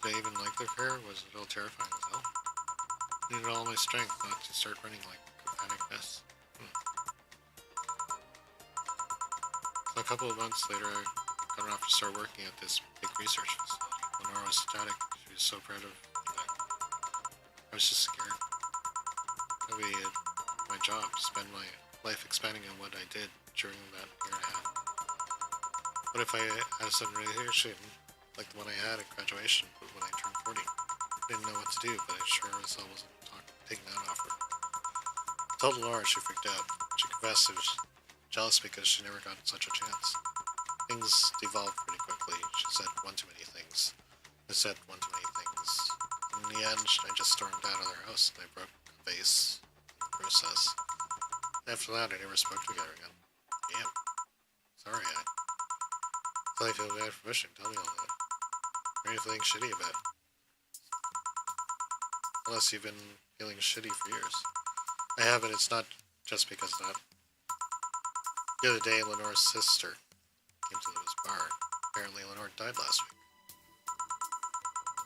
Did I even like the affair? Was it all terrifying as hell? I needed all my strength not to start running like a panic mess. So a couple of months later, I got an offer to start working at this big research facility. Lenora was ecstatic. She was so proud of me. I was just scared. That would be my job, to spend my life expanding on what I did during that year and a half. What if I had a sudden realization like the one I had at graduation when I turned 40? I didn't know what to do, but I sure as hell wasn't taking that offer. I told Laura, she freaked out. She confessed she was jealous because she never got such a chance. Things devolved pretty quickly. She said one too many things. I said one too many things. In the end, I just stormed out of their house and I broke a vase in the process. After that, I never spoke to her again. Damn. Sorry, I feel bad for wishing. Tell me all that. Or anything shitty about. Unless you've been feeling shitty for years. I haven't. It's not just because of that. The other day, Lenore's sister came to this bar. Apparently, Lenore died last week.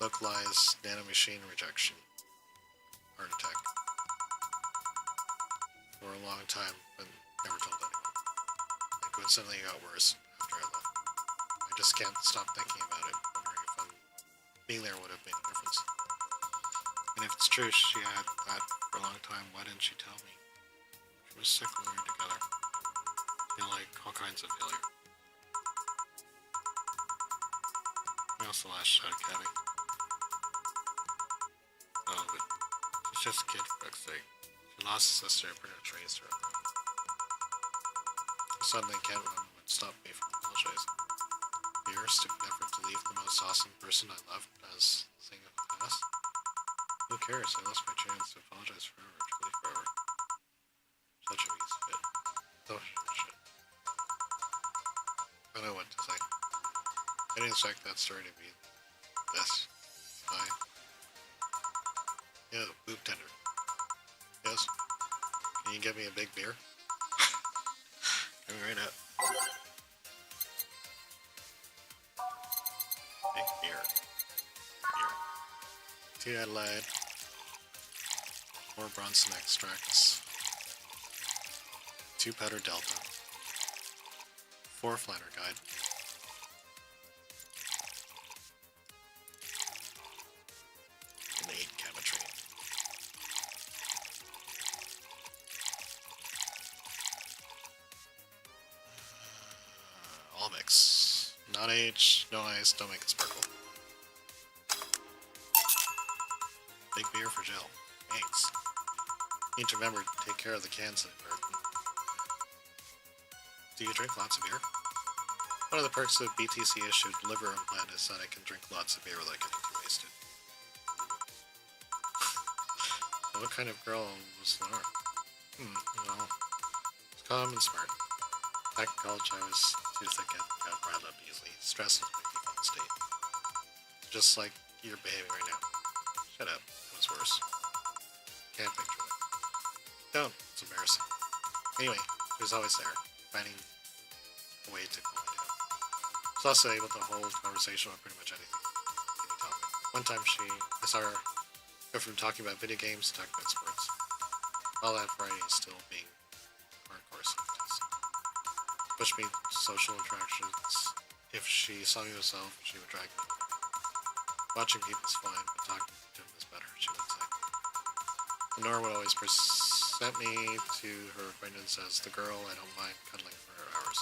Localized nanomachine rejection. Heart attack. For a long time, but never told anyone. And coincidentally, it got worse after I left. I just can't stop thinking about it, wondering if being there would have made a difference. And if it's true she had that for a long time, why didn't she tell me? She was sick when we were together. I feel like all kinds of failure. I also lashed out at Gabby. Oh, but she's just a kid, for fuck's sake. She lost a sister and pretty much raised her. Suddenly, Kevin would stop me from apologizing. The stupid effort to leave the most awesome person I loved as a thing of the past. Who cares? I lost my chance to apologize forever, truly forever. Such a piece of it. Oh, shit. I don't know what to say. I didn't expect that story to be this. Yeah, boob tender. Yes? Can you get me a big beer? Coming right up. Big beer. Tea Adelaide. 4 Bronson extracts. 2 powder delta. 4 flanner guide. And 8 chemistry. All mix. Not H, no ice, don't make it sparkle. Big beer for Jill. Thanks. Need to remember to take care of the cans in the garden. Do you drink lots of beer? One of the perks of BTC issued liver implant is that I can drink lots of beer without getting too wasted. What kind of girl was Lenore? Well, it's calm and smart. Back in college, I was too thick and got riled up easily. Stress was my default state. Just like you're behaving right now. Shut up. It was worse. Can't picture it. Don't. It's embarrassing. Anyway, she was always there, finding a way to calm me down. I was also able to hold conversation on pretty much anything. Any topic. One time I saw her go from talking about video games to talking about sports. All that variety is still being hardcore sometimes. Push me to social interactions. If she saw me herself, she would drag me. Watching people is fine, but talking to them is better, she would say. Nora would always present me to her acquaintance as the girl I don't mind cuddling for her hours.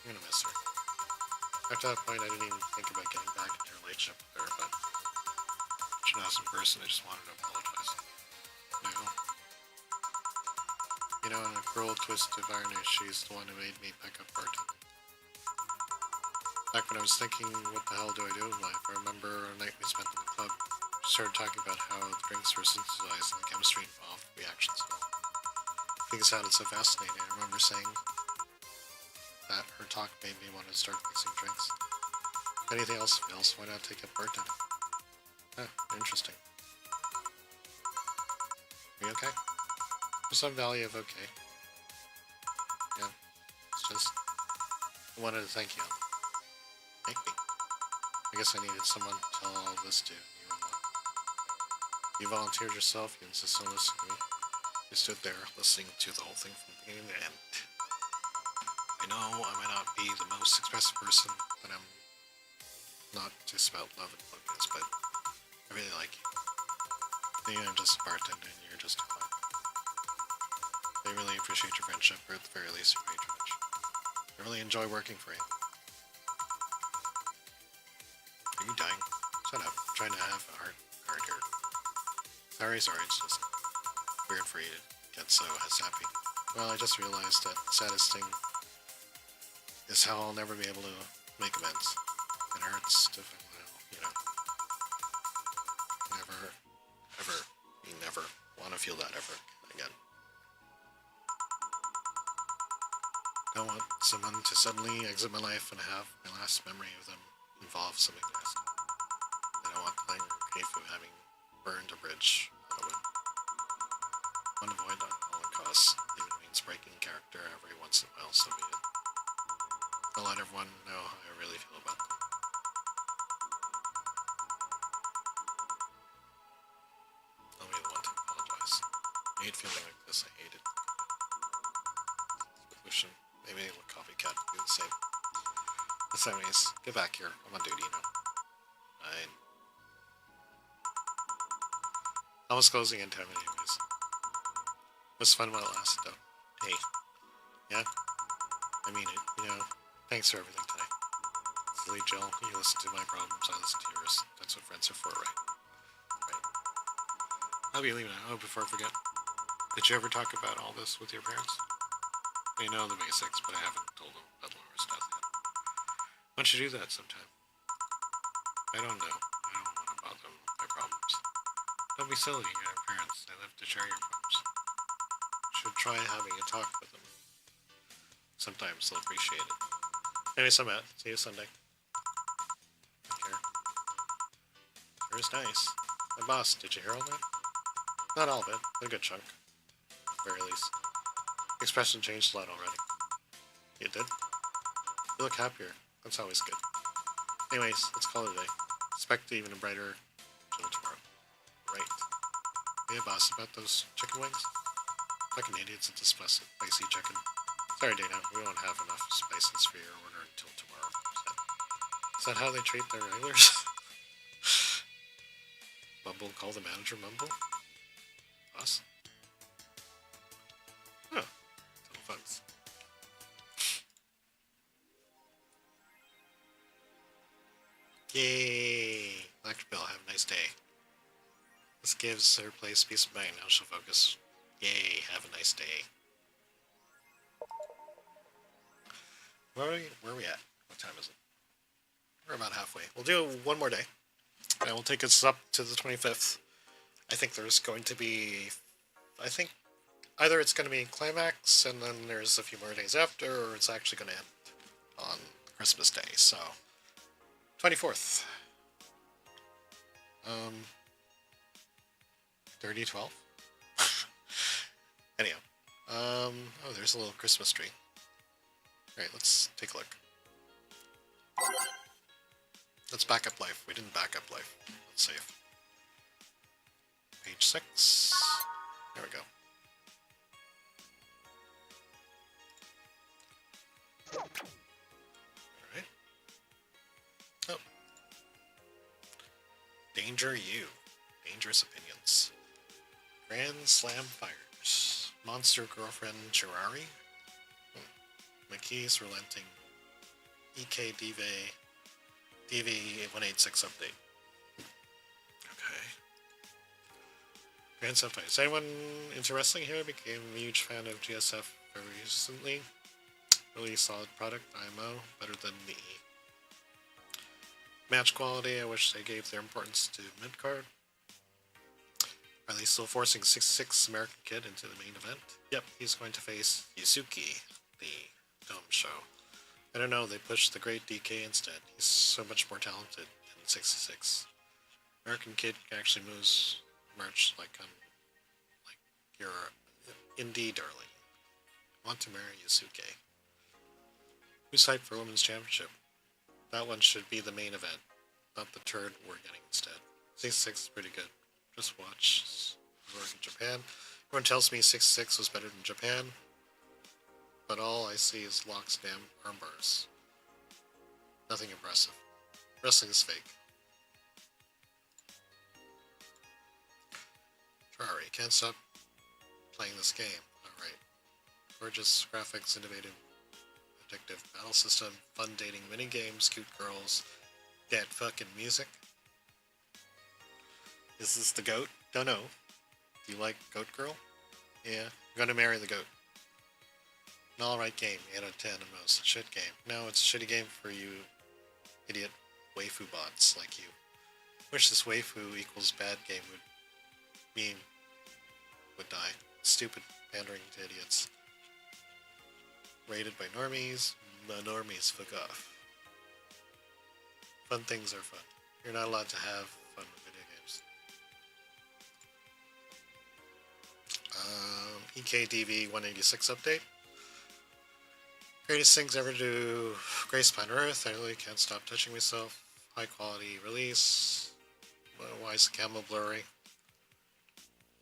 I'm gonna miss her. After that point, I didn't even think about getting back into a relationship with her, but she's an awesome person. I just wanted to apologize. You know, in a cruel twist of irony, she's the one who made me pick up bartending. Back when I was thinking, what the hell do I do in life, I remember a night we spent in the club. She started talking about how the drinks were synthesized and the chemistry involved, reactions and all. Things sounded so fascinating. I remember saying that her talk made me want to start mixing drinks. If anything else fails, why not take up bartending? Huh, interesting. Are you okay? There's some value of okay. Yeah. It's just I wanted to thank you. Thank me. I guess I needed someone to tell all this to. You volunteered yourself, you insisted on listening to me. You stood there listening to the whole thing from the beginning to end. I know I might not be the most expressive person, but I'm not just about love and focus, but I really like you. Maybe I'm just a bartender and you're just a client. I really appreciate your friendship, or at the very least your patronage. I really enjoy working for you. Are you dying? Shut up. I'm trying to have a heart here. Sorry, it's just weird for you to get so happy. Well, I just realized that the saddest thing is how I'll never be able to make amends. It hurts to feel, never, ever, you never want to feel that ever again. I don't want someone to suddenly exit my life and have my last memory of them involve something nasty. I don't want the linger grief of having burned a bridge on a wind. I want to avoid that at all costs, even if it means breaking character every once in a while, so be it. I'll let everyone know how I really feel about them. I'll be the one to apologize. I hate feeling like this, I hate it. Solution. Maybe a copycat would do the same. But anyways, get back here. I'm on duty now. Fine. Almost closing in time anyways. It was fun while it lasted though. Hey. Yeah? I mean it, Thanks for everything today. Silly Jill, you listen to my problems, I listen to yours. That's what friends are for, right? Right. I'll be leaving now. Oh, before I forget. Did you ever talk about all this with your parents? They know the basics, but I haven't told them about Laura's death yet. Why don't you do that sometime? I don't know. I don't want to bother them with my problems. Don't be silly, you have parents. They live to share your problems. You should try having a talk with them. Sometimes they'll appreciate it. Anyways, I'm out. See you Sunday. Take care. It was nice. My boss, did you hear all that? Not all of it, but a good chunk. At the very least. The expression changed a lot already. You did? You look happier. That's always good. Anyways, let's call it a day. Expect even a brighter Jill tomorrow. Right. Hey, boss, about those chicken wings? Fucking idiots at this spicy chicken. Sorry, Dana, we won't have enough spices for your order until tomorrow. Is that how they treat their regulars? Mumble, call the manager Mumble? Boss? Huh. Little folks. Yay! Electric Bill, have a nice day. This gives her place peace of mind. Now she'll focus. Yay, have a nice day. Where are we at? What time is it? We're about halfway. We'll do one more day. And we'll take us up to the 25th. I think there's going to be... I think either it's going to be climax, and then there's a few more days after, or it's actually going to end on Christmas Day, so... 24th. 3012? Anyhow. Oh, there's a little Christmas tree. Alright, let's take a look. Let's back up life. We didn't back up life. Let's save. Page 6. There we go. Alright. Oh. Danger You. Dangerous Opinions. Grand Slam Fires. Monster Girlfriend Chirari. McKee's Relenting. EKDV DV186 update. Okay. Grand Slam Fires. Is anyone into wrestling here? Became a huge fan of GSF very recently. Really solid product. IMO. Better than the match quality. I wish they gave their importance to mid-card. Are they still forcing 6'6" American Kid into the main event? Yep, he's going to face Yusuke, the Dome Show. I don't know, they pushed the great DK instead. He's so much more talented than 66. American Kid actually moves merch like You're indeed, darling. Want to marry Yusuke. Who's hyped for Women's Championship? That one should be the main event, not the turd we're getting instead. Season 6 is pretty good. Just watch work in Japan. Everyone tells me 6-6 was better than Japan, but all I see is locks, damn armbars. Nothing impressive. Wrestling is fake. Ferrari, can't stop playing this game. Alright. Gorgeous graphics, innovative, addictive battle system, fun dating minigames, cute girls, that fucking music. Is this the goat? Don't know. Do you like Goat Girl? Yeah. I'm gonna marry the goat. An alright game, 8 out of 10 at most. Shit game. No, it's a shitty game for you idiot waifu bots like you. Wish this waifu equals bad game would die. Stupid pandering to idiots. Rated by normies. The normies fuck off. Fun things are fun. You're not allowed to have fun with video games. EKDV 186 update. Greatest things ever to do. Grace Planet Earth. I really can't stop touching myself. High quality release. Why is the camo blurry?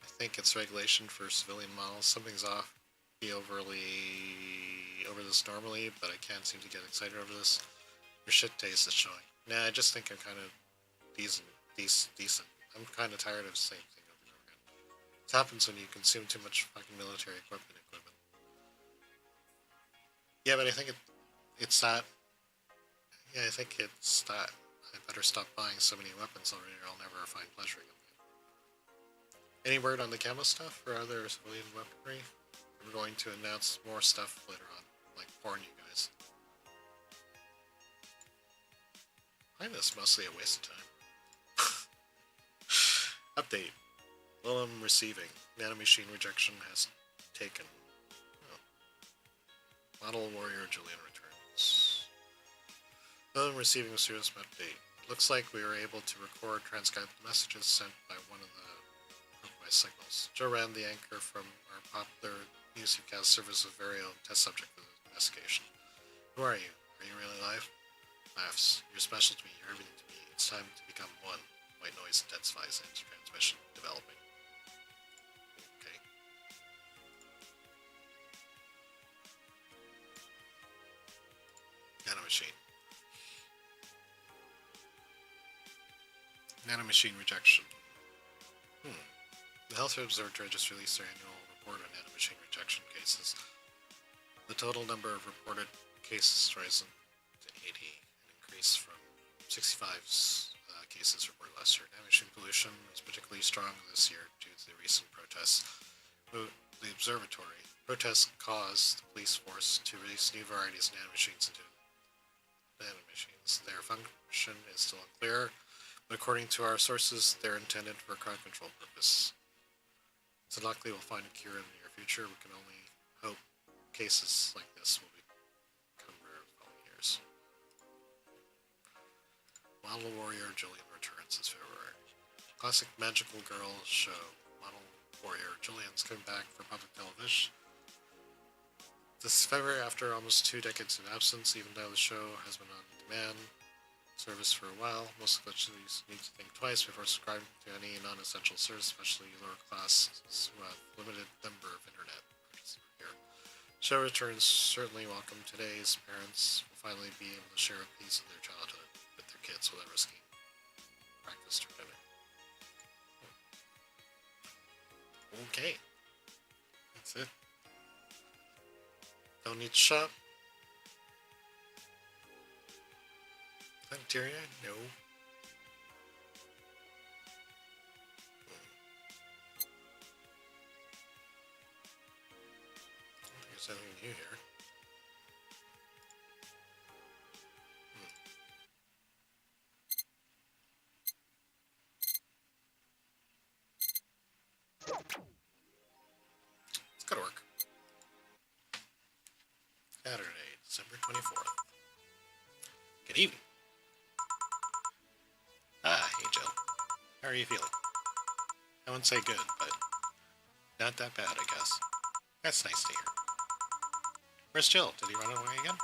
I think it's regulation for civilian models. Something's off. Be over this normally, but I can't seem to get excited over this. Your shit taste is showing. Nah, I just think I'm kind of decent. I'm kind of tired of the same thing over and over again. It happens when you consume too much fucking military equipment. Yeah, but I think it's that. Yeah, I think it's that. I better stop buying so many weapons already, or I'll never find pleasure in them. Any word on the camo stuff or other civilian weaponry? We're going to announce more stuff later on, like porn, you guys. I find this mostly a waste of time. Update. Willem receiving. Nanomachine rejection has taken. Model Warrior Julian returns. Willem receiving a serious update. Looks like we were able to record transcribe messages sent by one of the signals. Joe ran the anchor from our popular newscast service with very own test subject for the investigation. Who are you? Are you really alive? Laughs. You're special to me. You're everything to me. It's time to become one. White noise intensifies its transmission. Developing. Okay. Nanomachine. Nanomachine rejection. The Health Observatory just released their annual report on nanomachine rejection cases. The total number of reported cases risen to 80, an increase from 65 cases reported last year. Nanomachine pollution was particularly strong this year due to the recent protests. The observatory protests caused the police force to release new varieties of nanomachines into nanomachines. Their function is still unclear, but according to our sources, they're intended for a crowd control purpose. So luckily we'll find a cure in the near future. We can only hope cases like this will become rare in the following years. Model Warrior Julian returns this February. Classic magical girl show. Model Warrior Julian's coming back for public television. This February, after almost 2 decades of absence, even though the show has been on demand service for a while, most glitches need to think twice before subscribing to any non-essential service, especially lower classes who have limited number of internet purchases here. Show returns certainly welcome. Today's parents will finally be able to share a piece of their childhood with their kids without risking breakfast or dinner. Okay. That's it. Don't need to shop. Bacteria? No. I don't think there's anything new here. It's gotta work. Saturday, December 24th. Good evening. Hey Joe. How are you feeling? I wouldn't say good, but Not that bad, I guess. That's nice to hear. Where's Jill? Did he run away again?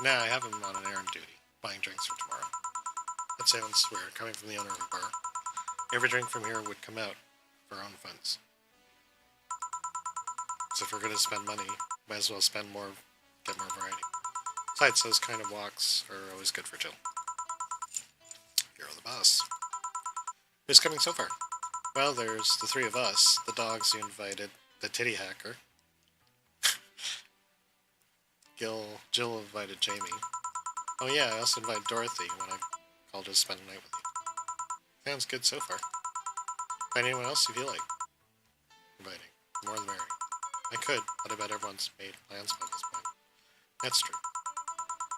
Nah, I have him on an errand duty, buying drinks for tomorrow. That sounds weird, coming from the owner of a bar. Every drink from here would come out for our own funds. So if we're going to spend money, might as well spend more, get more variety. Besides, those kind of walks are always good for Jill. You're the boss. Who's coming so far? Well, there's the three of us, the dogs you invited, the titty hacker. Jill invited Jamie. Oh yeah, I also invited Dorothy when I called to spend the night with you. Sounds good so far. Find anyone else you feel like inviting. The more the merrier. I could, but I bet everyone's made plans by this point. That's true.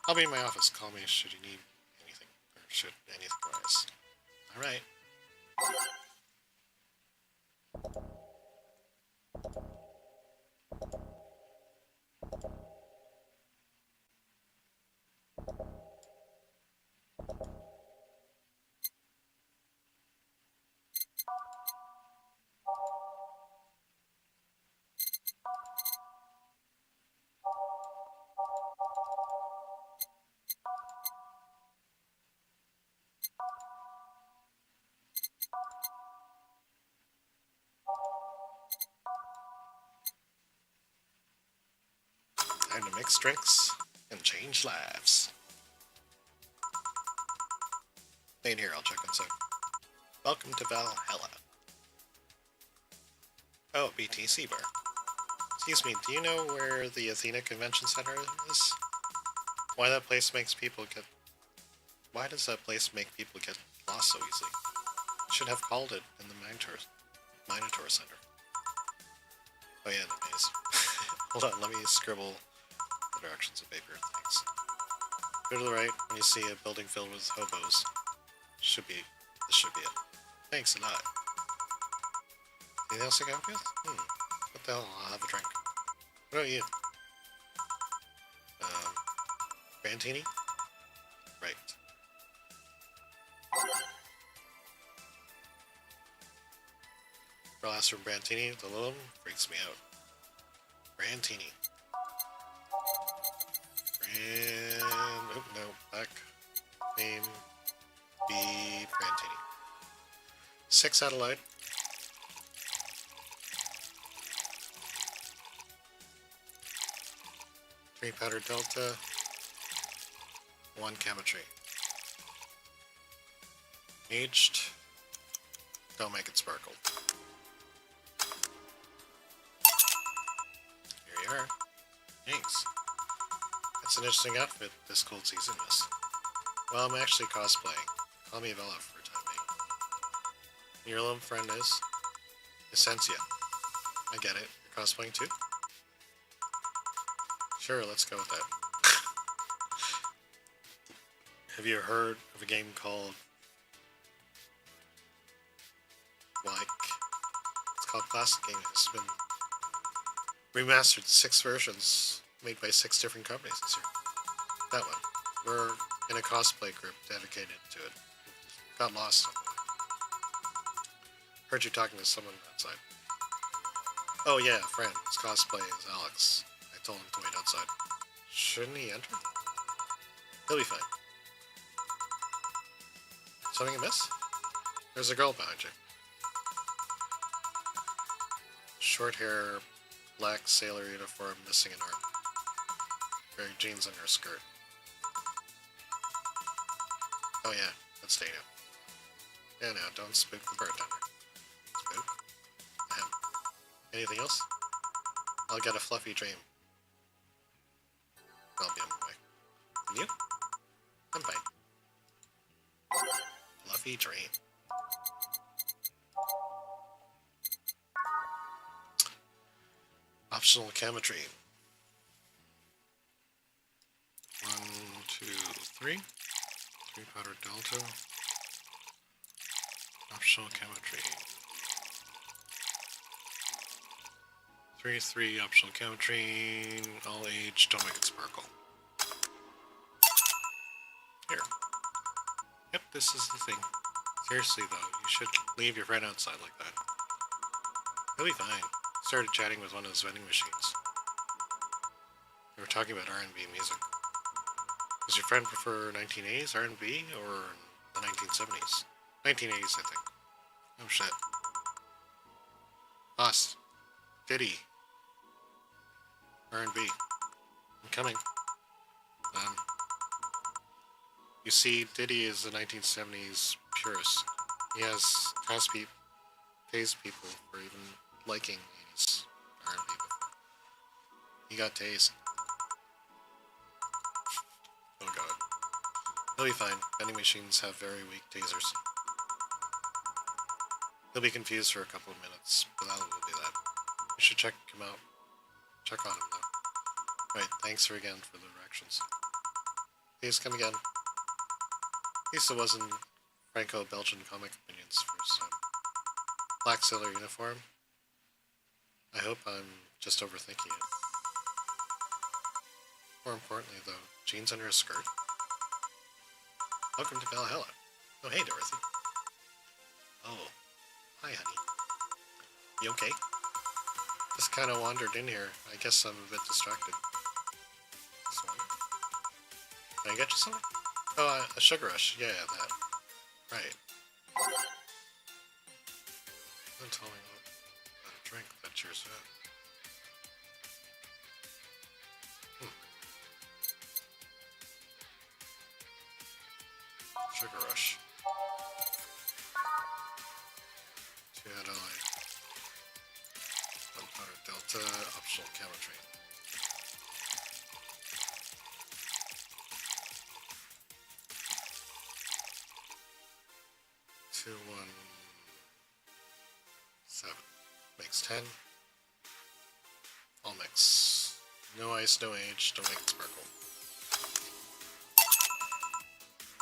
I'll be in my office. Call me should you need anything, or should anything arise. Alright. Time to mix drinks and change lives. Wait here, I'll check inside. Welcome to Valhalla. Oh, BTC bar. Excuse me, do you know where the Athena Convention Center is? Why does that place make people get lost so easily? Should have called it in the Minotaur Center. Oh yeah, the maze. Hold on, let me scribble the directions of paper. Thanks. Go to the right when you see a building filled with hobos. This should be it. Thanks a lot. Anything else I can help you with? What the hell? I'll have a drink. What about you? Brantini? Right. I'll ask for Brantini. The little freaks me out. Brantini. Oh, no. Back. Name. B. Brantini. 6 Adelaide. 3 Powder Delta. 1 Chemistry. Aged. Don't make it sparkle. Here you are. Thanks. It's an interesting outfit this cold season, miss. Well, I'm actually cosplaying. Call me Vela for a time being. Your little friend is? Essentia. I get it. You're cosplaying too? Sure, let's go with that. Have you heard of a game called... It's called Classic Game. It's been remastered 6 versions made by 6 different companies this year. That one. We're in a cosplay group dedicated to it. Got lost on the way. Heard you talking to someone outside. Oh yeah, a friend. His cosplay is Alex. I told him to wait outside. Shouldn't he enter? He'll be fine. Something amiss? There's a girl behind you. Short hair, black sailor uniform, missing an arm. Wearing jeans under her skirt. Oh yeah, that's Dana. Yeah, no, don't spook the bartender. Spook? Ahem. Anything else? I'll get a fluffy dream. I'll be on my way. And you? I'm fine. Fluffy dream. Optional chemistry. 1, 2, 3. 3 powder delta. Optional chemistry. 3 optional chemistry. All age, don't make it sparkle. Here. Yep, this is the thing. Seriously though, you should leave your friend outside like that. He'll be fine. started chatting with one of those vending machines. We were talking about R&B music. Does your friend prefer 1980s R&B or the 1970s? 1980s, I think. Oh shit. Boss. Diddy. R&B. I'm coming. Um, you see, Diddy is the 1970s purist. He pays people for even liking 80s R&B before. He got taste. Oh god. He'll be fine. Vending machines have very weak tasers. He'll be confused for a couple of minutes, but that will be that. You should check him out. Check on him, though. Right, thanks again for the directions. Please come again. At least it wasn't Franco-Belgian comic opinions first time. Black sailor uniform. I hope I'm just overthinking it. More importantly, though, jeans under a skirt. Welcome to Valhalla. Oh, hey, Dorothy. Oh, hi, honey. You okay? Just kind of wandered in here. I guess I'm a bit distracted. Just wonder. Can I get you something? Oh, a sugar rush. Yeah, that. Right. Don't tell me about a drink that cheers you up. Sugar rush. Ally. Gunpowder Delta, optional camera train. Two, 1, 7. Makes 10. I'll mix. No ice, no age, don't make it sparkle.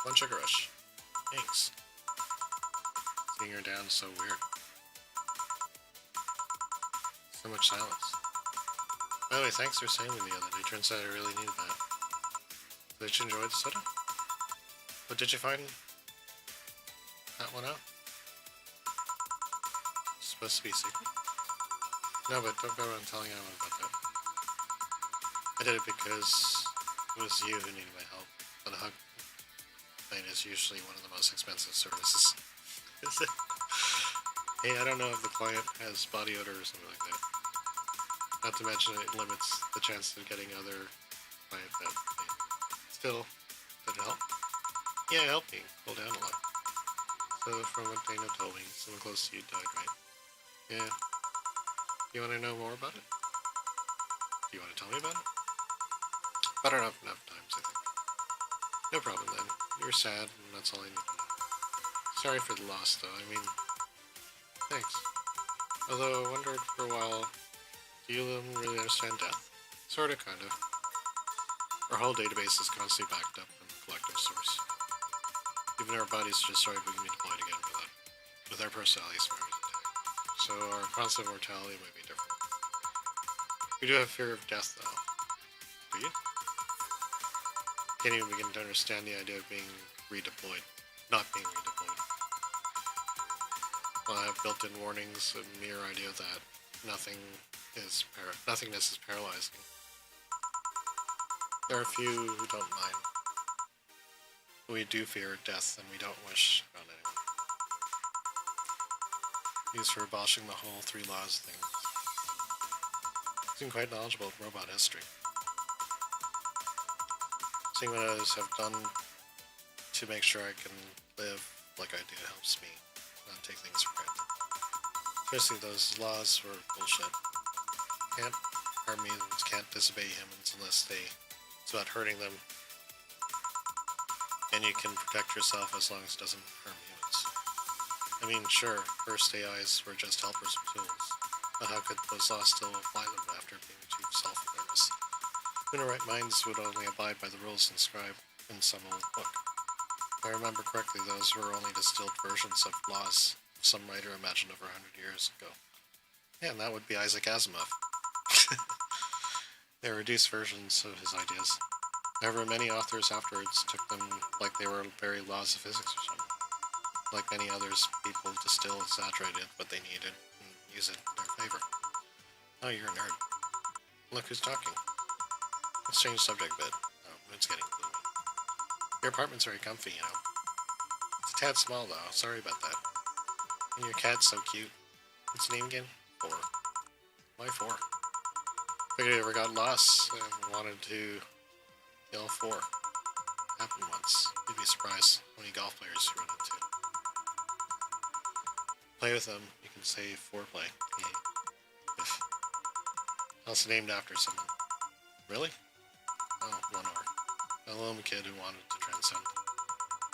1 sugar rush. Thanks. Seeing her down is so weird. So much silence. By the way, thanks for saying to me the other day. Turns out I really needed that. Did you enjoy the soda? But did you find that one out? It's supposed to be a secret? No, but don't go around telling anyone about that. I did it because it was you who needed my help. But a hug plane is usually one of the most expensive services. Is it? Hey, I don't know if the client has body odor or something like that. Not to mention it limits the chances of getting other client that way. Still, did it help? Yeah, it helped me cool down a lot. So from what Dana told me, someone close to you died, right? Yeah. You want to know more about it? Do you want to tell me about it? But enough times, I think. No problem then. You were sad, and that's all I need to know. Sorry for the loss, though. I mean, thanks. Although I wondered for a while, do you really understand death? Sorta, kinda. Our whole database is constantly backed up from a collective source. Even our bodies just started being deployed again with our personalities from today. So our constant mortality might be different. We do have fear of death, though. Do you? Can't even begin to understand the idea of being redeployed. Not being redeployed. Well, I have built-in warnings, a mere idea that nothingness is paralyzing. There are a few who don't mind. We do fear death, and we don't wish on anyone. Used for abolishing the whole 3 laws thing. Seem quite knowledgeable of robot history. Seeing what others have done to make sure I can live like I do helps me not take things for granted. Especially those laws were bullshit. Can't harm humans, can't disobey humans unless it's about hurting them. And you can protect yourself as long as it doesn't harm humans. I mean, sure, first AIs were just helpers or tools, but how could those laws still apply them after being achieved self-awareness? Who in their right minds would only abide by the rules inscribed in some old book? If I remember correctly, those were only distilled versions of laws some writer imagined over 100 years ago. Yeah, and that would be Isaac Asimov. They're reduced versions of his ideas. However, many authors afterwards took them like they were very laws of physics or something. Like many others, people distill, exaggerated what they needed, and use it in their favor. Oh, you're a nerd. Look who's talking. Let's change subject a bit. Oh, it's getting gloomy. Your apartment's very comfy, you know. It's a tad small, though. Sorry about that. And your cat's so cute. What's the name again? 4. Why 4? Figured you ever got lost and wanted to yell 4. Happened once. You'd be surprised how many golf players you run into. Play with them, you can say foreplay. If also named after someone. Really? Oh, one or. A lone kid who wanted to transcend.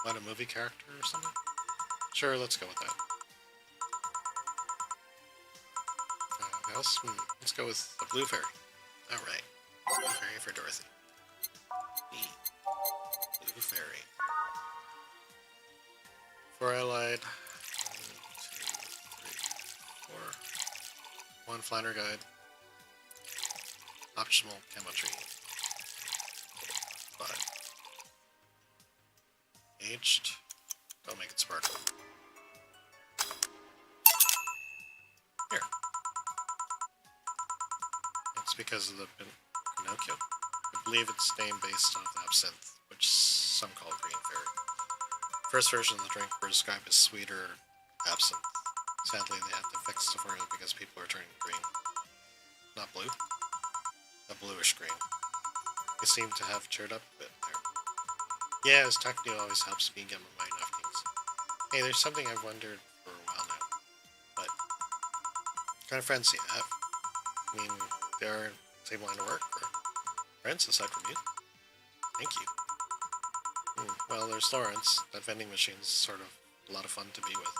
What, a movie character or something? Sure, let's go with that. Else? Let's go with the Blue Fairy. Alright. Blue Fairy for Dorothy. E. Blue Fairy. For Allied. 1, 2, 3, 4. 1 Flanner Guide. Optional Camo Tree. 5. Aged. Don't make it sparkle. Here. It's because of the Pinocchio. I believe it's named based on absinthe, which some call green fairy. First version of the drink were described as sweeter absinthe. Sadly, they had to fix the formula because people are turning green. Not blue. A bluish green. They seem to have cheered up a bit there. Yeah, as techno always helps me get my mind off things. Hey, there's something I've wondered for a while now. What kind of friends do you have? I mean, they are same line of work, or friends aside from you? Thank you. Well, there's Lawrence. That vending machine's sort of a lot of fun to be with.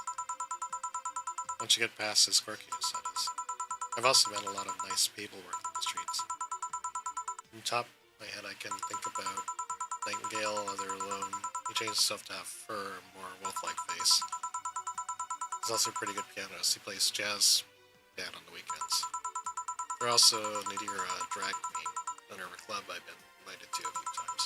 Once you get past his quirkiness, that is. I've also met a lot of nice people working the streets. From the top of my head, I can think about Nightingale, Other Alone. He changed stuff to have fur, a more wolf-like face. He's also a pretty good pianist. He plays jazz band on the weekends. They're also Nadira drag queen, owner of a club I've been invited to a few times.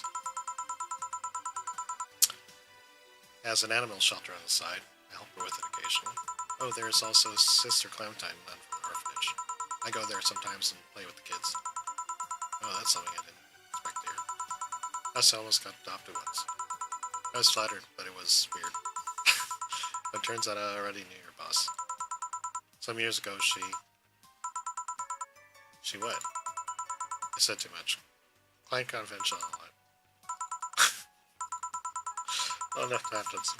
Has an animal shelter on the side. I help her with it occasionally. Oh, there's also Sister Clementine, nun from the orphanage. I go there sometimes and play with the kids. Oh, that's something I didn't expect to hear. I almost got adopted once. I was flattered, but it was weird. But it turns out I already knew your boss. Some years ago, She what? I said too much. Client confidential and all that. Well, enough tangents.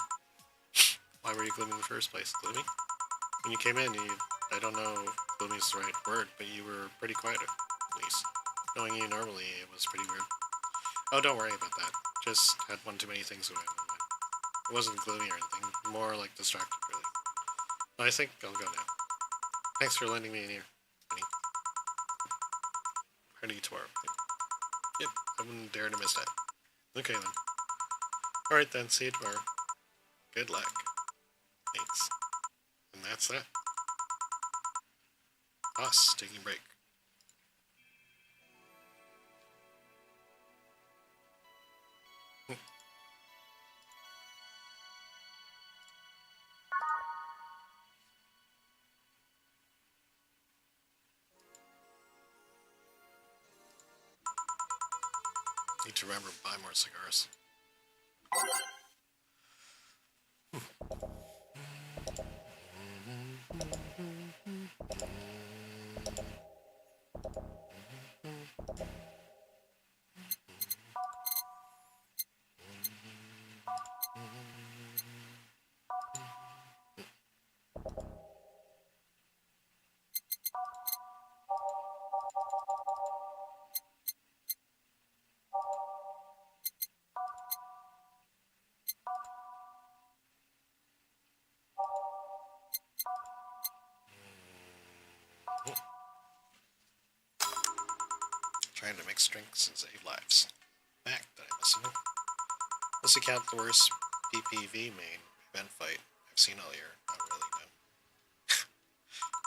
Why were you gloomy in the first place? Gloomy? When you came in, I don't know if gloomy is the right word, but you were pretty quiet, at least. Knowing you normally, it was pretty weird. Oh, don't worry about that. Just had one too many things going on. It wasn't gloomy or anything, more like distracted, really. I think I'll go now. Thanks for lending me an ear, honey. Party tomorrow. Yep, I wouldn't dare to miss that. Okay then. Alright then, see you tomorrow. Good luck. Thanks. And that's that. Us taking a break. Need to remember to buy more cigars. Trying to mix drinks and save lives. Fact that I'm assuming. Let's account the worst PPV main event fight I've seen all year. Not really, no.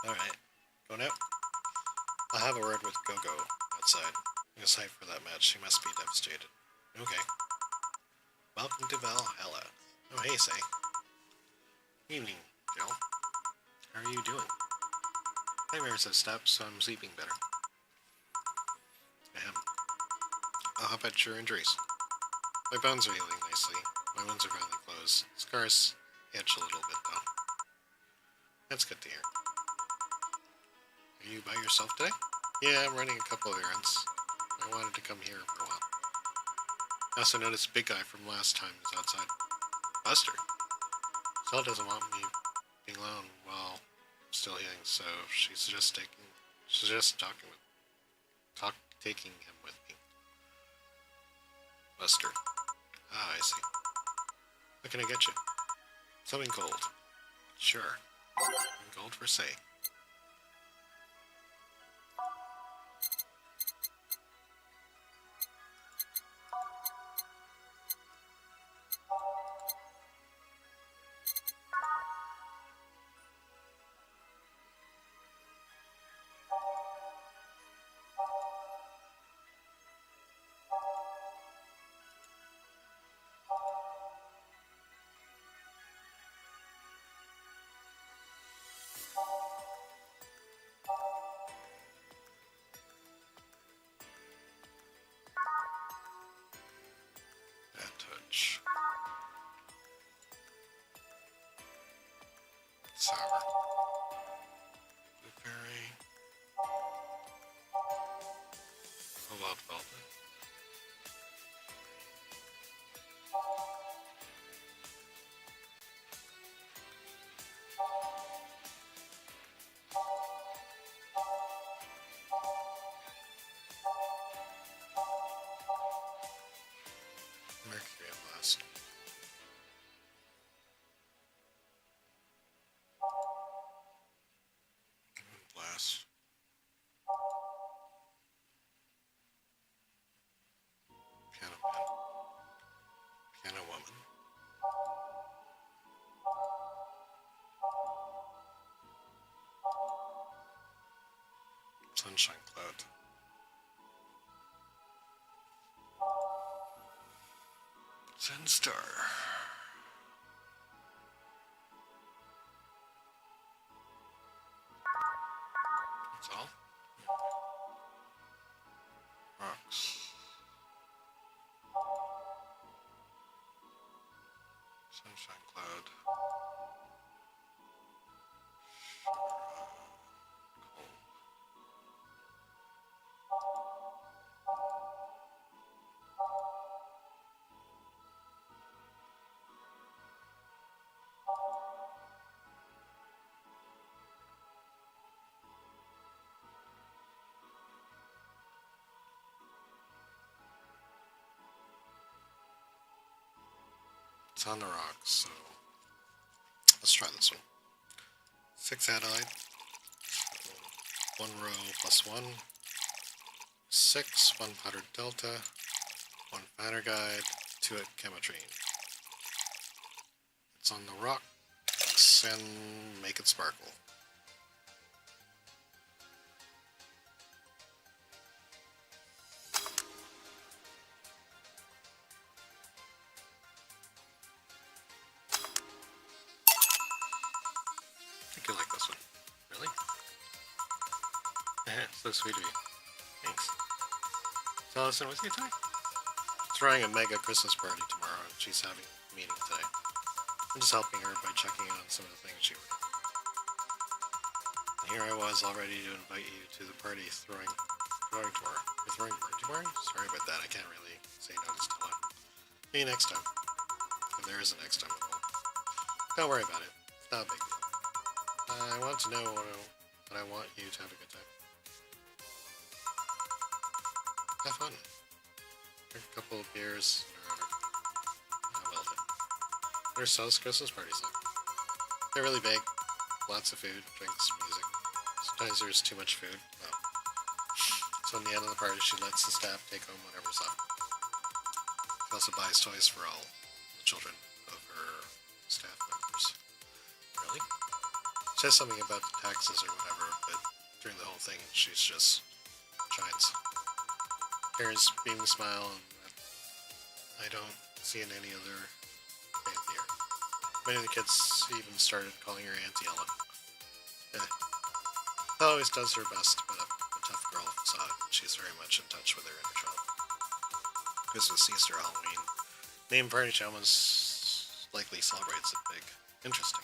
Alright. Going out? I'll have a word with Gogo outside. I'm excited for that match. She must be devastated. Okay. Welcome to Valhalla. Oh, hey, Say. Evening, Jill. How are you doing? Nightmares have stopped, so I'm sleeping better. Ahem. I'll hop at your injuries. My bones are healing nicely. My wounds are finally closed. Scars itch a little bit, though. That's good to hear. Are you by yourself today? Yeah, I'm running a couple of errands. I wanted to come here for a while. I also noticed a big guy from last time is outside. Buster. Stella doesn't want me being alone while I'm still healing, so she's just taking him with me. Buster. Ah, I see. What can I get you? Something gold. Sure. Gold for say. That touch. Sour. Blueberry. Cobalt velvet. Mercury blast. Blast. Piano man. Piano woman. Sunshine cloud. Zen star. That's all? Rocks. Sunshine cloud. Cold. It's on the rocks, so let's try this one. 6 Adelaide. 1 row plus 1. 6, 1 powdered delta. 1 batter guide, 2 at chemotrine. It's on the rocks and make it sparkle. I think you like this one. Really? So sweet of you. Thanks. So Allison with you today? Throwing a mega Christmas party tomorrow, and she's having a meeting today. I'm just helping her by checking on some of the things she ordered. And here I was all ready to invite you to the party throwing tomorrow. You're throwing a party tomorrow? Sorry about that, I can't really say no to Stella. Maybe next time. If there is a next time, I will. Don't worry about it. It's not a big deal. I want to know but I want you to have a good time. Have fun. Drink a couple of beers. I will do. There's Stella's Christmas parties then. They're really big. Lots of food, drinks, music. Sometimes there's too much food. Well, so in the end of the party, she lets the staff take home whatever's left. She also buys toys for all the children of her staff members. Really? She says something about the taxes or whatever, but during the whole thing, she's just shines. Parents beam a smile, and I don't see in any other fancier. Many of the kids even started calling her Auntie Ellen. Always does her best to put up a tough girl facade. She's very much in touch with her inner child. Christmas, Easter, Halloween. Name party show most likely celebrates it big. Interesting.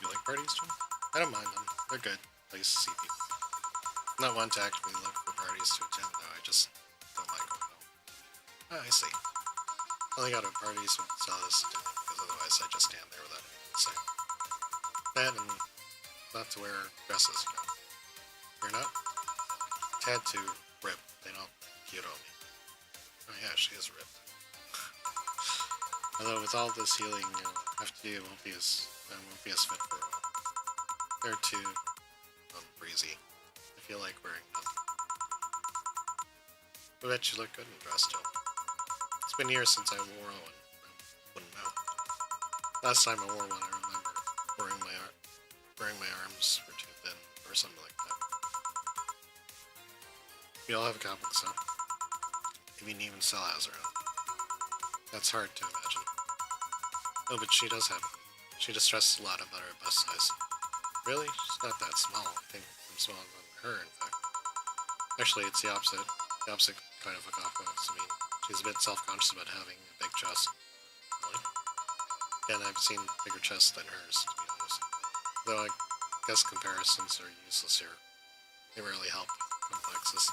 You like parties, Jim? I don't mind them. They're good. Place to see people. Not one to actively look for parties to attend, though. I just don't mind going home. Oh, I see. I only go to parties with Silas attending, because otherwise I just stand there without anything to say. That and not to wear dresses, you know. You're not? Tad to rip. They don't cute on me. Oh yeah, she is ripped. Although with all this healing you'll have to do, it won't be as fit for a while. They're too breezy. I feel like wearing nothing. I bet you look good in a dress still. It's been years since I wore one. I wouldn't know. Last time I wore one, I remember wearing my arms were too thin, or something like that. We all have a comic, so maybe even Sal has her own. That's hard to imagine. Oh, but she does have one. She just stresses a lot about her bust size. Really? She's not that small. I think I'm smaller than her, in fact. Actually, it's the opposite. The opposite kind of a complex. I mean, she's a bit self-conscious about having a big chest. Really? And I've seen bigger chests than hers, to be honest. Though I guess comparisons are useless here. They rarely help complexes.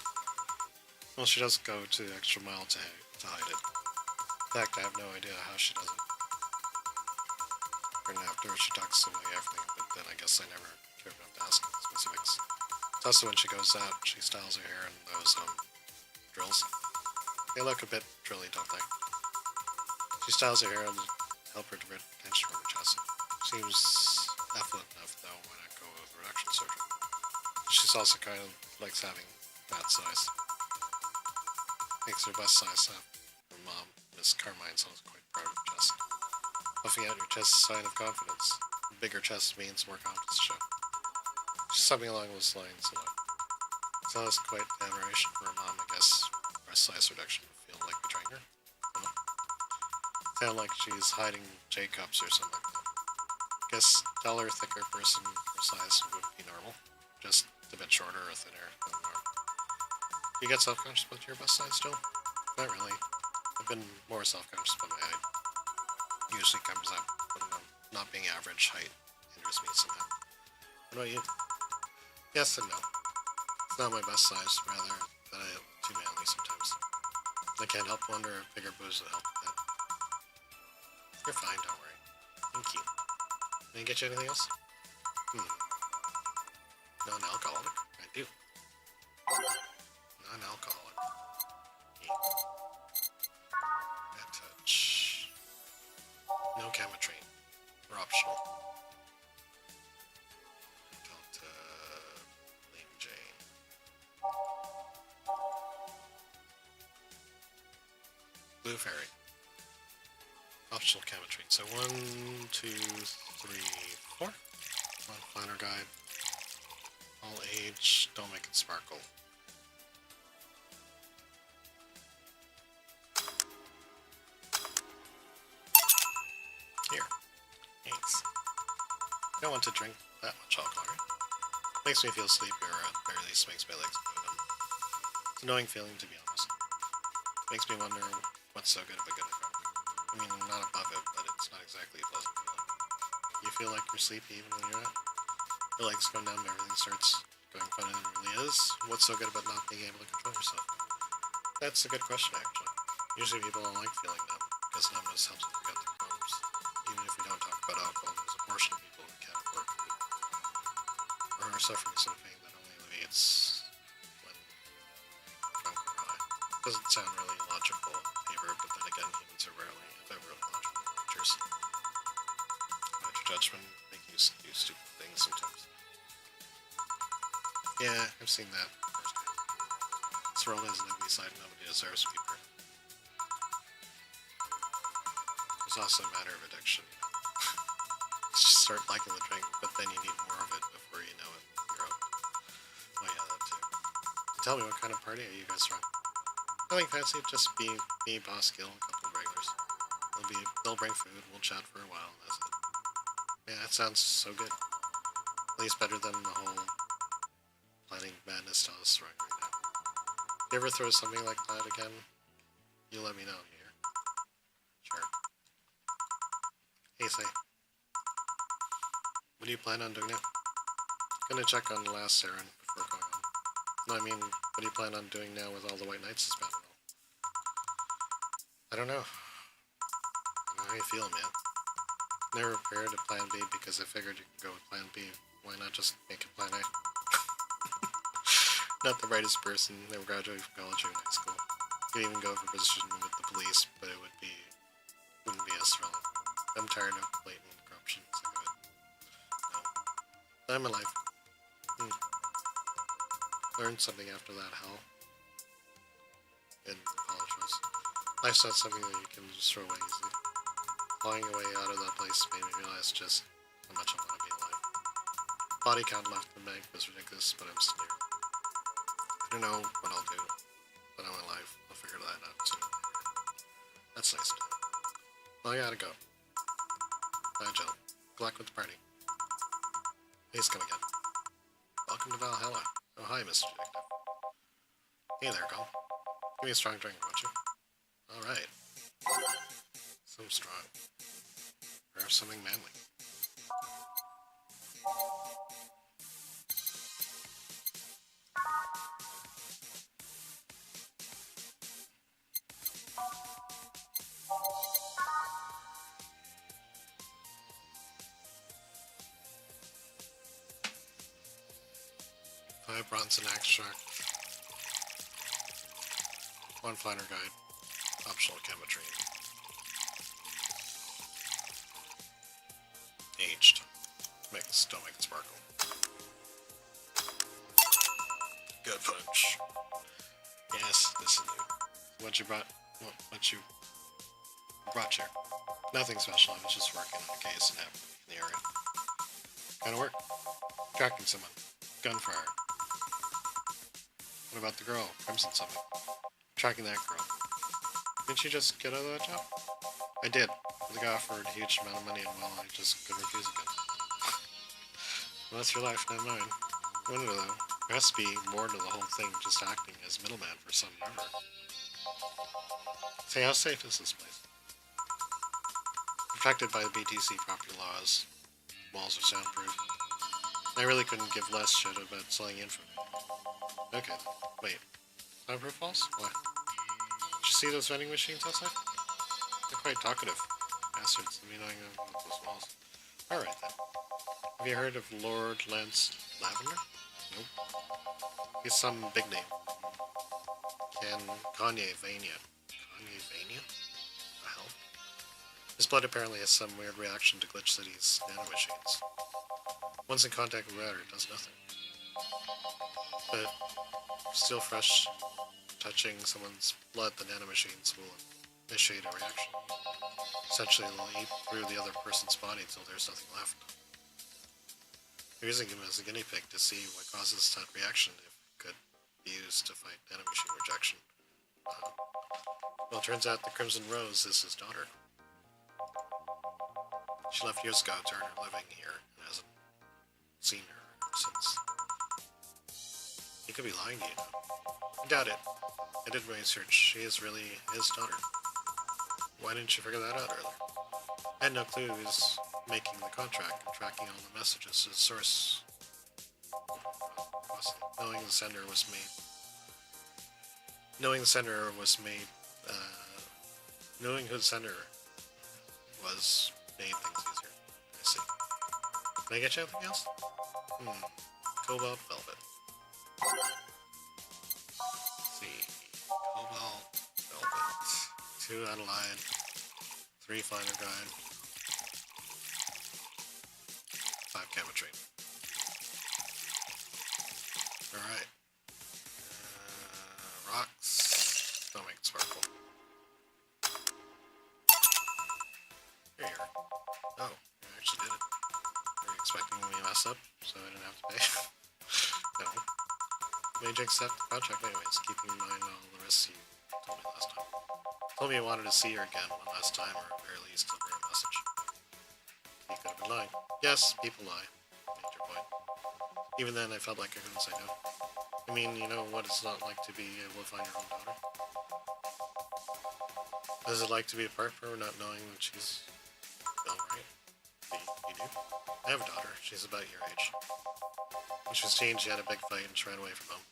Well, she does go to the extra mile to hide it. In fact, I have no idea how she does it. And after she talks away everything, but then I guess I never cared enough to ask specifics. It's also when she goes out, she styles her hair in those, drills. They look a bit drilly, don't they? She styles her hair and help her divert attention from her chest. Seems affluent enough, though, why not go with reduction surgery? She's also kind of likes having that size. Makes her bust size up. Her mom, Miss Carmine, sounds quite proud of her chest. Puffing out your chest is a sign of confidence. A bigger chest means more confidence show. Just something along those lines, you know. So that's quite admiration for her mom, I guess. Breast size reduction would feel like betraying her. You know? Sound like she's hiding J-cups or something like that. Guess taller, thicker person her size would be normal. Just a bit shorter or thinner than normal. You get self-conscious about your bust size still? Not really. I've been more self-conscious about my height. Usually comes up when not being average height hinders me somehow. What about you? Yes and no. It's not my best size, rather that I am too manly sometimes. I can't help wonder if bigger boobs would help with that. You're fine, don't worry. Thank you. Can I get you anything else? Non-alcoholic? I do. Non-alcoholic. That touch. No chemitrain. Or optional. Delta. Lane Jane. Blue Fairy. Optional chemistry. So 1, 2, 3, 4. One planner guide. All age. Don't make it sparkle. Here. Thanks. I don't want to drink that much alcohol, right? Makes me feel sleepy, or at the very least makes my legs move. It's an annoying feeling, to be honest. Makes me wonder what's so good about getting drunk. I mean, I'm not above it, but it's not exactly a pleasant feeling. You feel like you're sleepy even when you're not? Your legs go numb, everything starts going funny than it really is. What's so good about not being able to control yourself? That's a good question, actually. Usually people don't like feeling numb, because numbness helps them forget their problems. Even if we don't talk about alcohol, there's a portion of people who can't afford food, or who are suffering some pain that only alleviates when drunk or high. Doesn't sound really logical on paper, but then again, humans are rarely, if ever, logical creatures. About your judgment, make you do stupid things sometimes. Yeah, I've seen that firsthand. This world has an ugly side and nobody deserves to be perfect. It's also a matter of addiction, you know. Just start liking the drink, but then you need more of it before you know it. You're out. Oh yeah, that too. Tell me, what kind of party are you guys throwing? Nothing fancy, just be me, Boss Gil, a couple of regulars. They'll bring food, we'll chat for a while, and that's it. Yeah, that sounds so good. At least better than the whole planning madness to us right now. If you ever throw something like that again, you let me know here. Sure. Hey, say. What do you plan on doing now? Gonna check on the last errand before going on. No, I mean, what do you plan on doing now with all the White Knights suspended? I don't know. I don't know how you feel, man. Never prepared a plan B because I figured you could go with plan B. Why not just make it plan A? Not the brightest person, never graduated from college or high school. Could even go for a position with the police, but it wouldn't be as thrilling. I'm tired of blatant corruption, sick of it. No. Time of life. Learned something after that hell. In college was. Life's not something that you can just throw away easily. Flying away out of that place made me realize just how much I want to be alive. Body count left in the bank was ridiculous, but I'm still here. I don't know what I'll do, but I'm alive. I'll figure that out soon. That's nice to know. Well, I gotta go. Bye, Jill. Good luck with the party. He's coming again. Welcome to Valhalla. Oh, hi, Mr. Detective. Hey there, girl. Give me a strong drink, won't you? Alright. So strong. Or something manly. Five bronze and extract. One flanner guide. Optional chemistry. Aged. Mixed. Don't make it sparkle. Good punch. Yes, this is new. What you brought here? Nothing special. I was just working on a case and happened in the area. Kind of work. Tracking someone. Gunfire. What about the girl? Crimson something. Tracking that girl. Didn't you just get out of that job? I did. The guy offered a huge amount of money and well, I just couldn't refuse again. Well, that's your life, not mine. I wonder though, there has to be more to the whole thing just acting as middleman for some member. Say, how safe is this place? Protected by the BTC property laws. Walls are soundproof. I really couldn't give less shit about selling info. Okay, wait. Soundproof walls? What? Did you see those vending machines outside? They're quite talkative. Bastards, me knowing about those walls. Alright then. Have you heard of Lord Lance Lavender? Nope. He's some big name. Kanye Vania. Kanye Vania? The hell? His blood apparently has some weird reaction to Glitch City's nanomachines. Once in contact with water, it does nothing. But still fresh, touching someone's blood, the nanomachines will initiate a reaction. Essentially, they'll eat through the other person's body until there's nothing left. We're using him as a guinea pig to see what causes that reaction if it could be used to fight nanomachine rejection. Well, it turns out the Crimson Rose is his daughter. She left years ago to earn her living here and hasn't seen her since. He could be lying to you now. I doubt it. I did my research. She is really his daughter. Why didn't you figure that out earlier? I had no clue he was making the contract and tracking all the messages to the source. Knowing the sender was made. Knowing who the sender was made things easier. I see. Can I get you anything else? Cobalt Velvet. Let's see. Cobalt Velvet. 2 Adelaide. 3 Finder Guide. 5 Chemistry. Alright. Rocks. Don't make it sparkle. Here you are. Oh, you actually did it. Were you expecting me to mess up so I didn't have to pay? No. Made you accept the contract anyways, keeping in mind all the risks you told me last time. Told me you wanted to see her again one last time, or at the very least deliver a message. You could have been lying. Yes, people lie. Major point. Even then, I felt like I couldn't say no. I mean, you know what it's not like to be able to find your own daughter? What is it like to be apart from her, not knowing that she's alright? You do? I have a daughter. She's about your age. When she was a teen, she had a big fight and she ran away from home.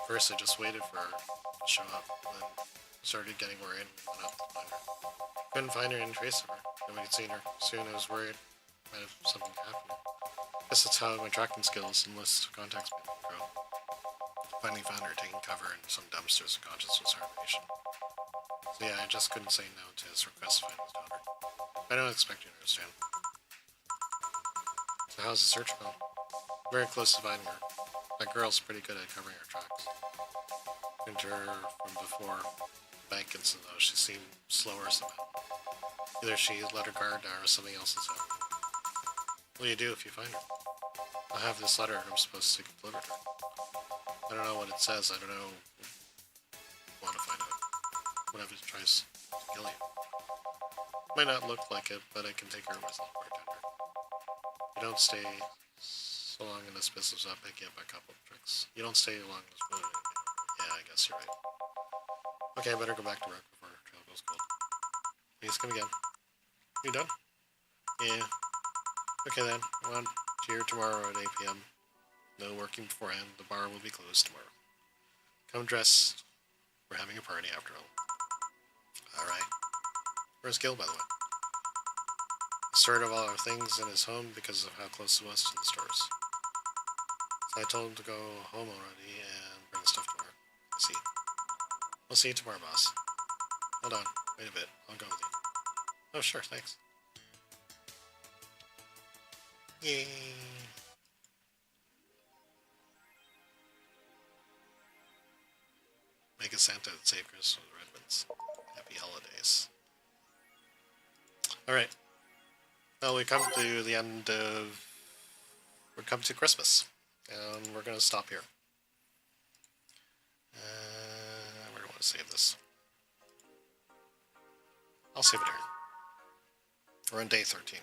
First, I just waited for her to show up, and then started getting worried and went out to find her. Couldn't find her in trace of her. Nobody had seen her. Soon I was worried. Might have something happened. Guess that's how my tracking skills and list of contacts grow. Finally found her taking cover in some dumpsters of consciousness hibernation. So yeah, I just couldn't say no to his request to find his daughter. I don't expect you to understand. So how's the search going? Very close to finding her. That girl's pretty good at covering her tracks. Into her from before the bank incident though, she seemed slower somehow. Either she let her guard down or something else has happened. What do you do if you find her? I have this letter I'm supposed to deliver to her. I don't know what it says, I don't know. Want to find out. What if it tries to kill you? Might not look like it, but I can take care of myself bartender. You don't stay so long in this business without picking up a couple of tricks. You don't stay long in this business. Yeah, I guess you're right. Okay, I better go back to work before trail goes cold. Please come again. You done? Yeah. Okay then, I'm here tomorrow at 8 p.m. No working beforehand. The bar will be closed tomorrow. Come dressed. We're having a party after all. Alright. Where's Gil, by the way? He stored all our things in his home because of how close it was to the stores. So I told him to go home already and bring stuff tomorrow. I see. We'll see you tomorrow, boss. Hold on. Wait a bit. I'll go with you. Oh, sure. Thanks. Yay. Make a Santa that saved Christmas with Redmonds. Happy holidays. Alright. Well, we come to the end of... We come to Christmas. And we're going to stop here. Where do I want to save this? I'll save it here. We're on day 13.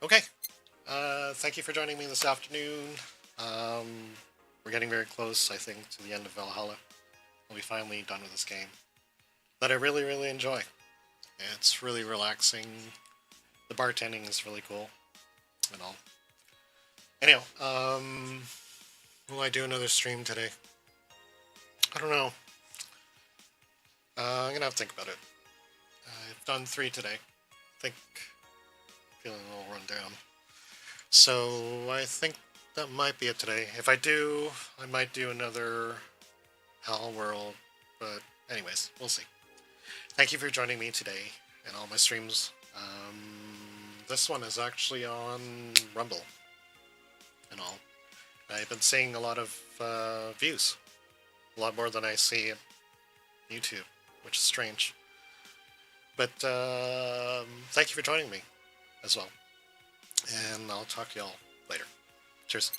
Okay. Thank you for joining me this afternoon. We're getting very close, I think, to the end of Valhalla. We'll be finally done with this game. That I really, really enjoy. It's really relaxing. The bartending is really cool. And all. Anyhow, will I do another stream today? I don't know. I'm gonna have to think about it. I've done 3 today. I think feeling a little run down. So I think that might be it today. If I do, I might do another Hell World. But anyways, we'll see. Thank you for joining me today and all my streams. This one is actually on Rumble and all. I've been seeing a lot of views. A lot more than I see on YouTube, which is strange. But thank you for joining me as well. And I'll talk to y'all later. Cheers.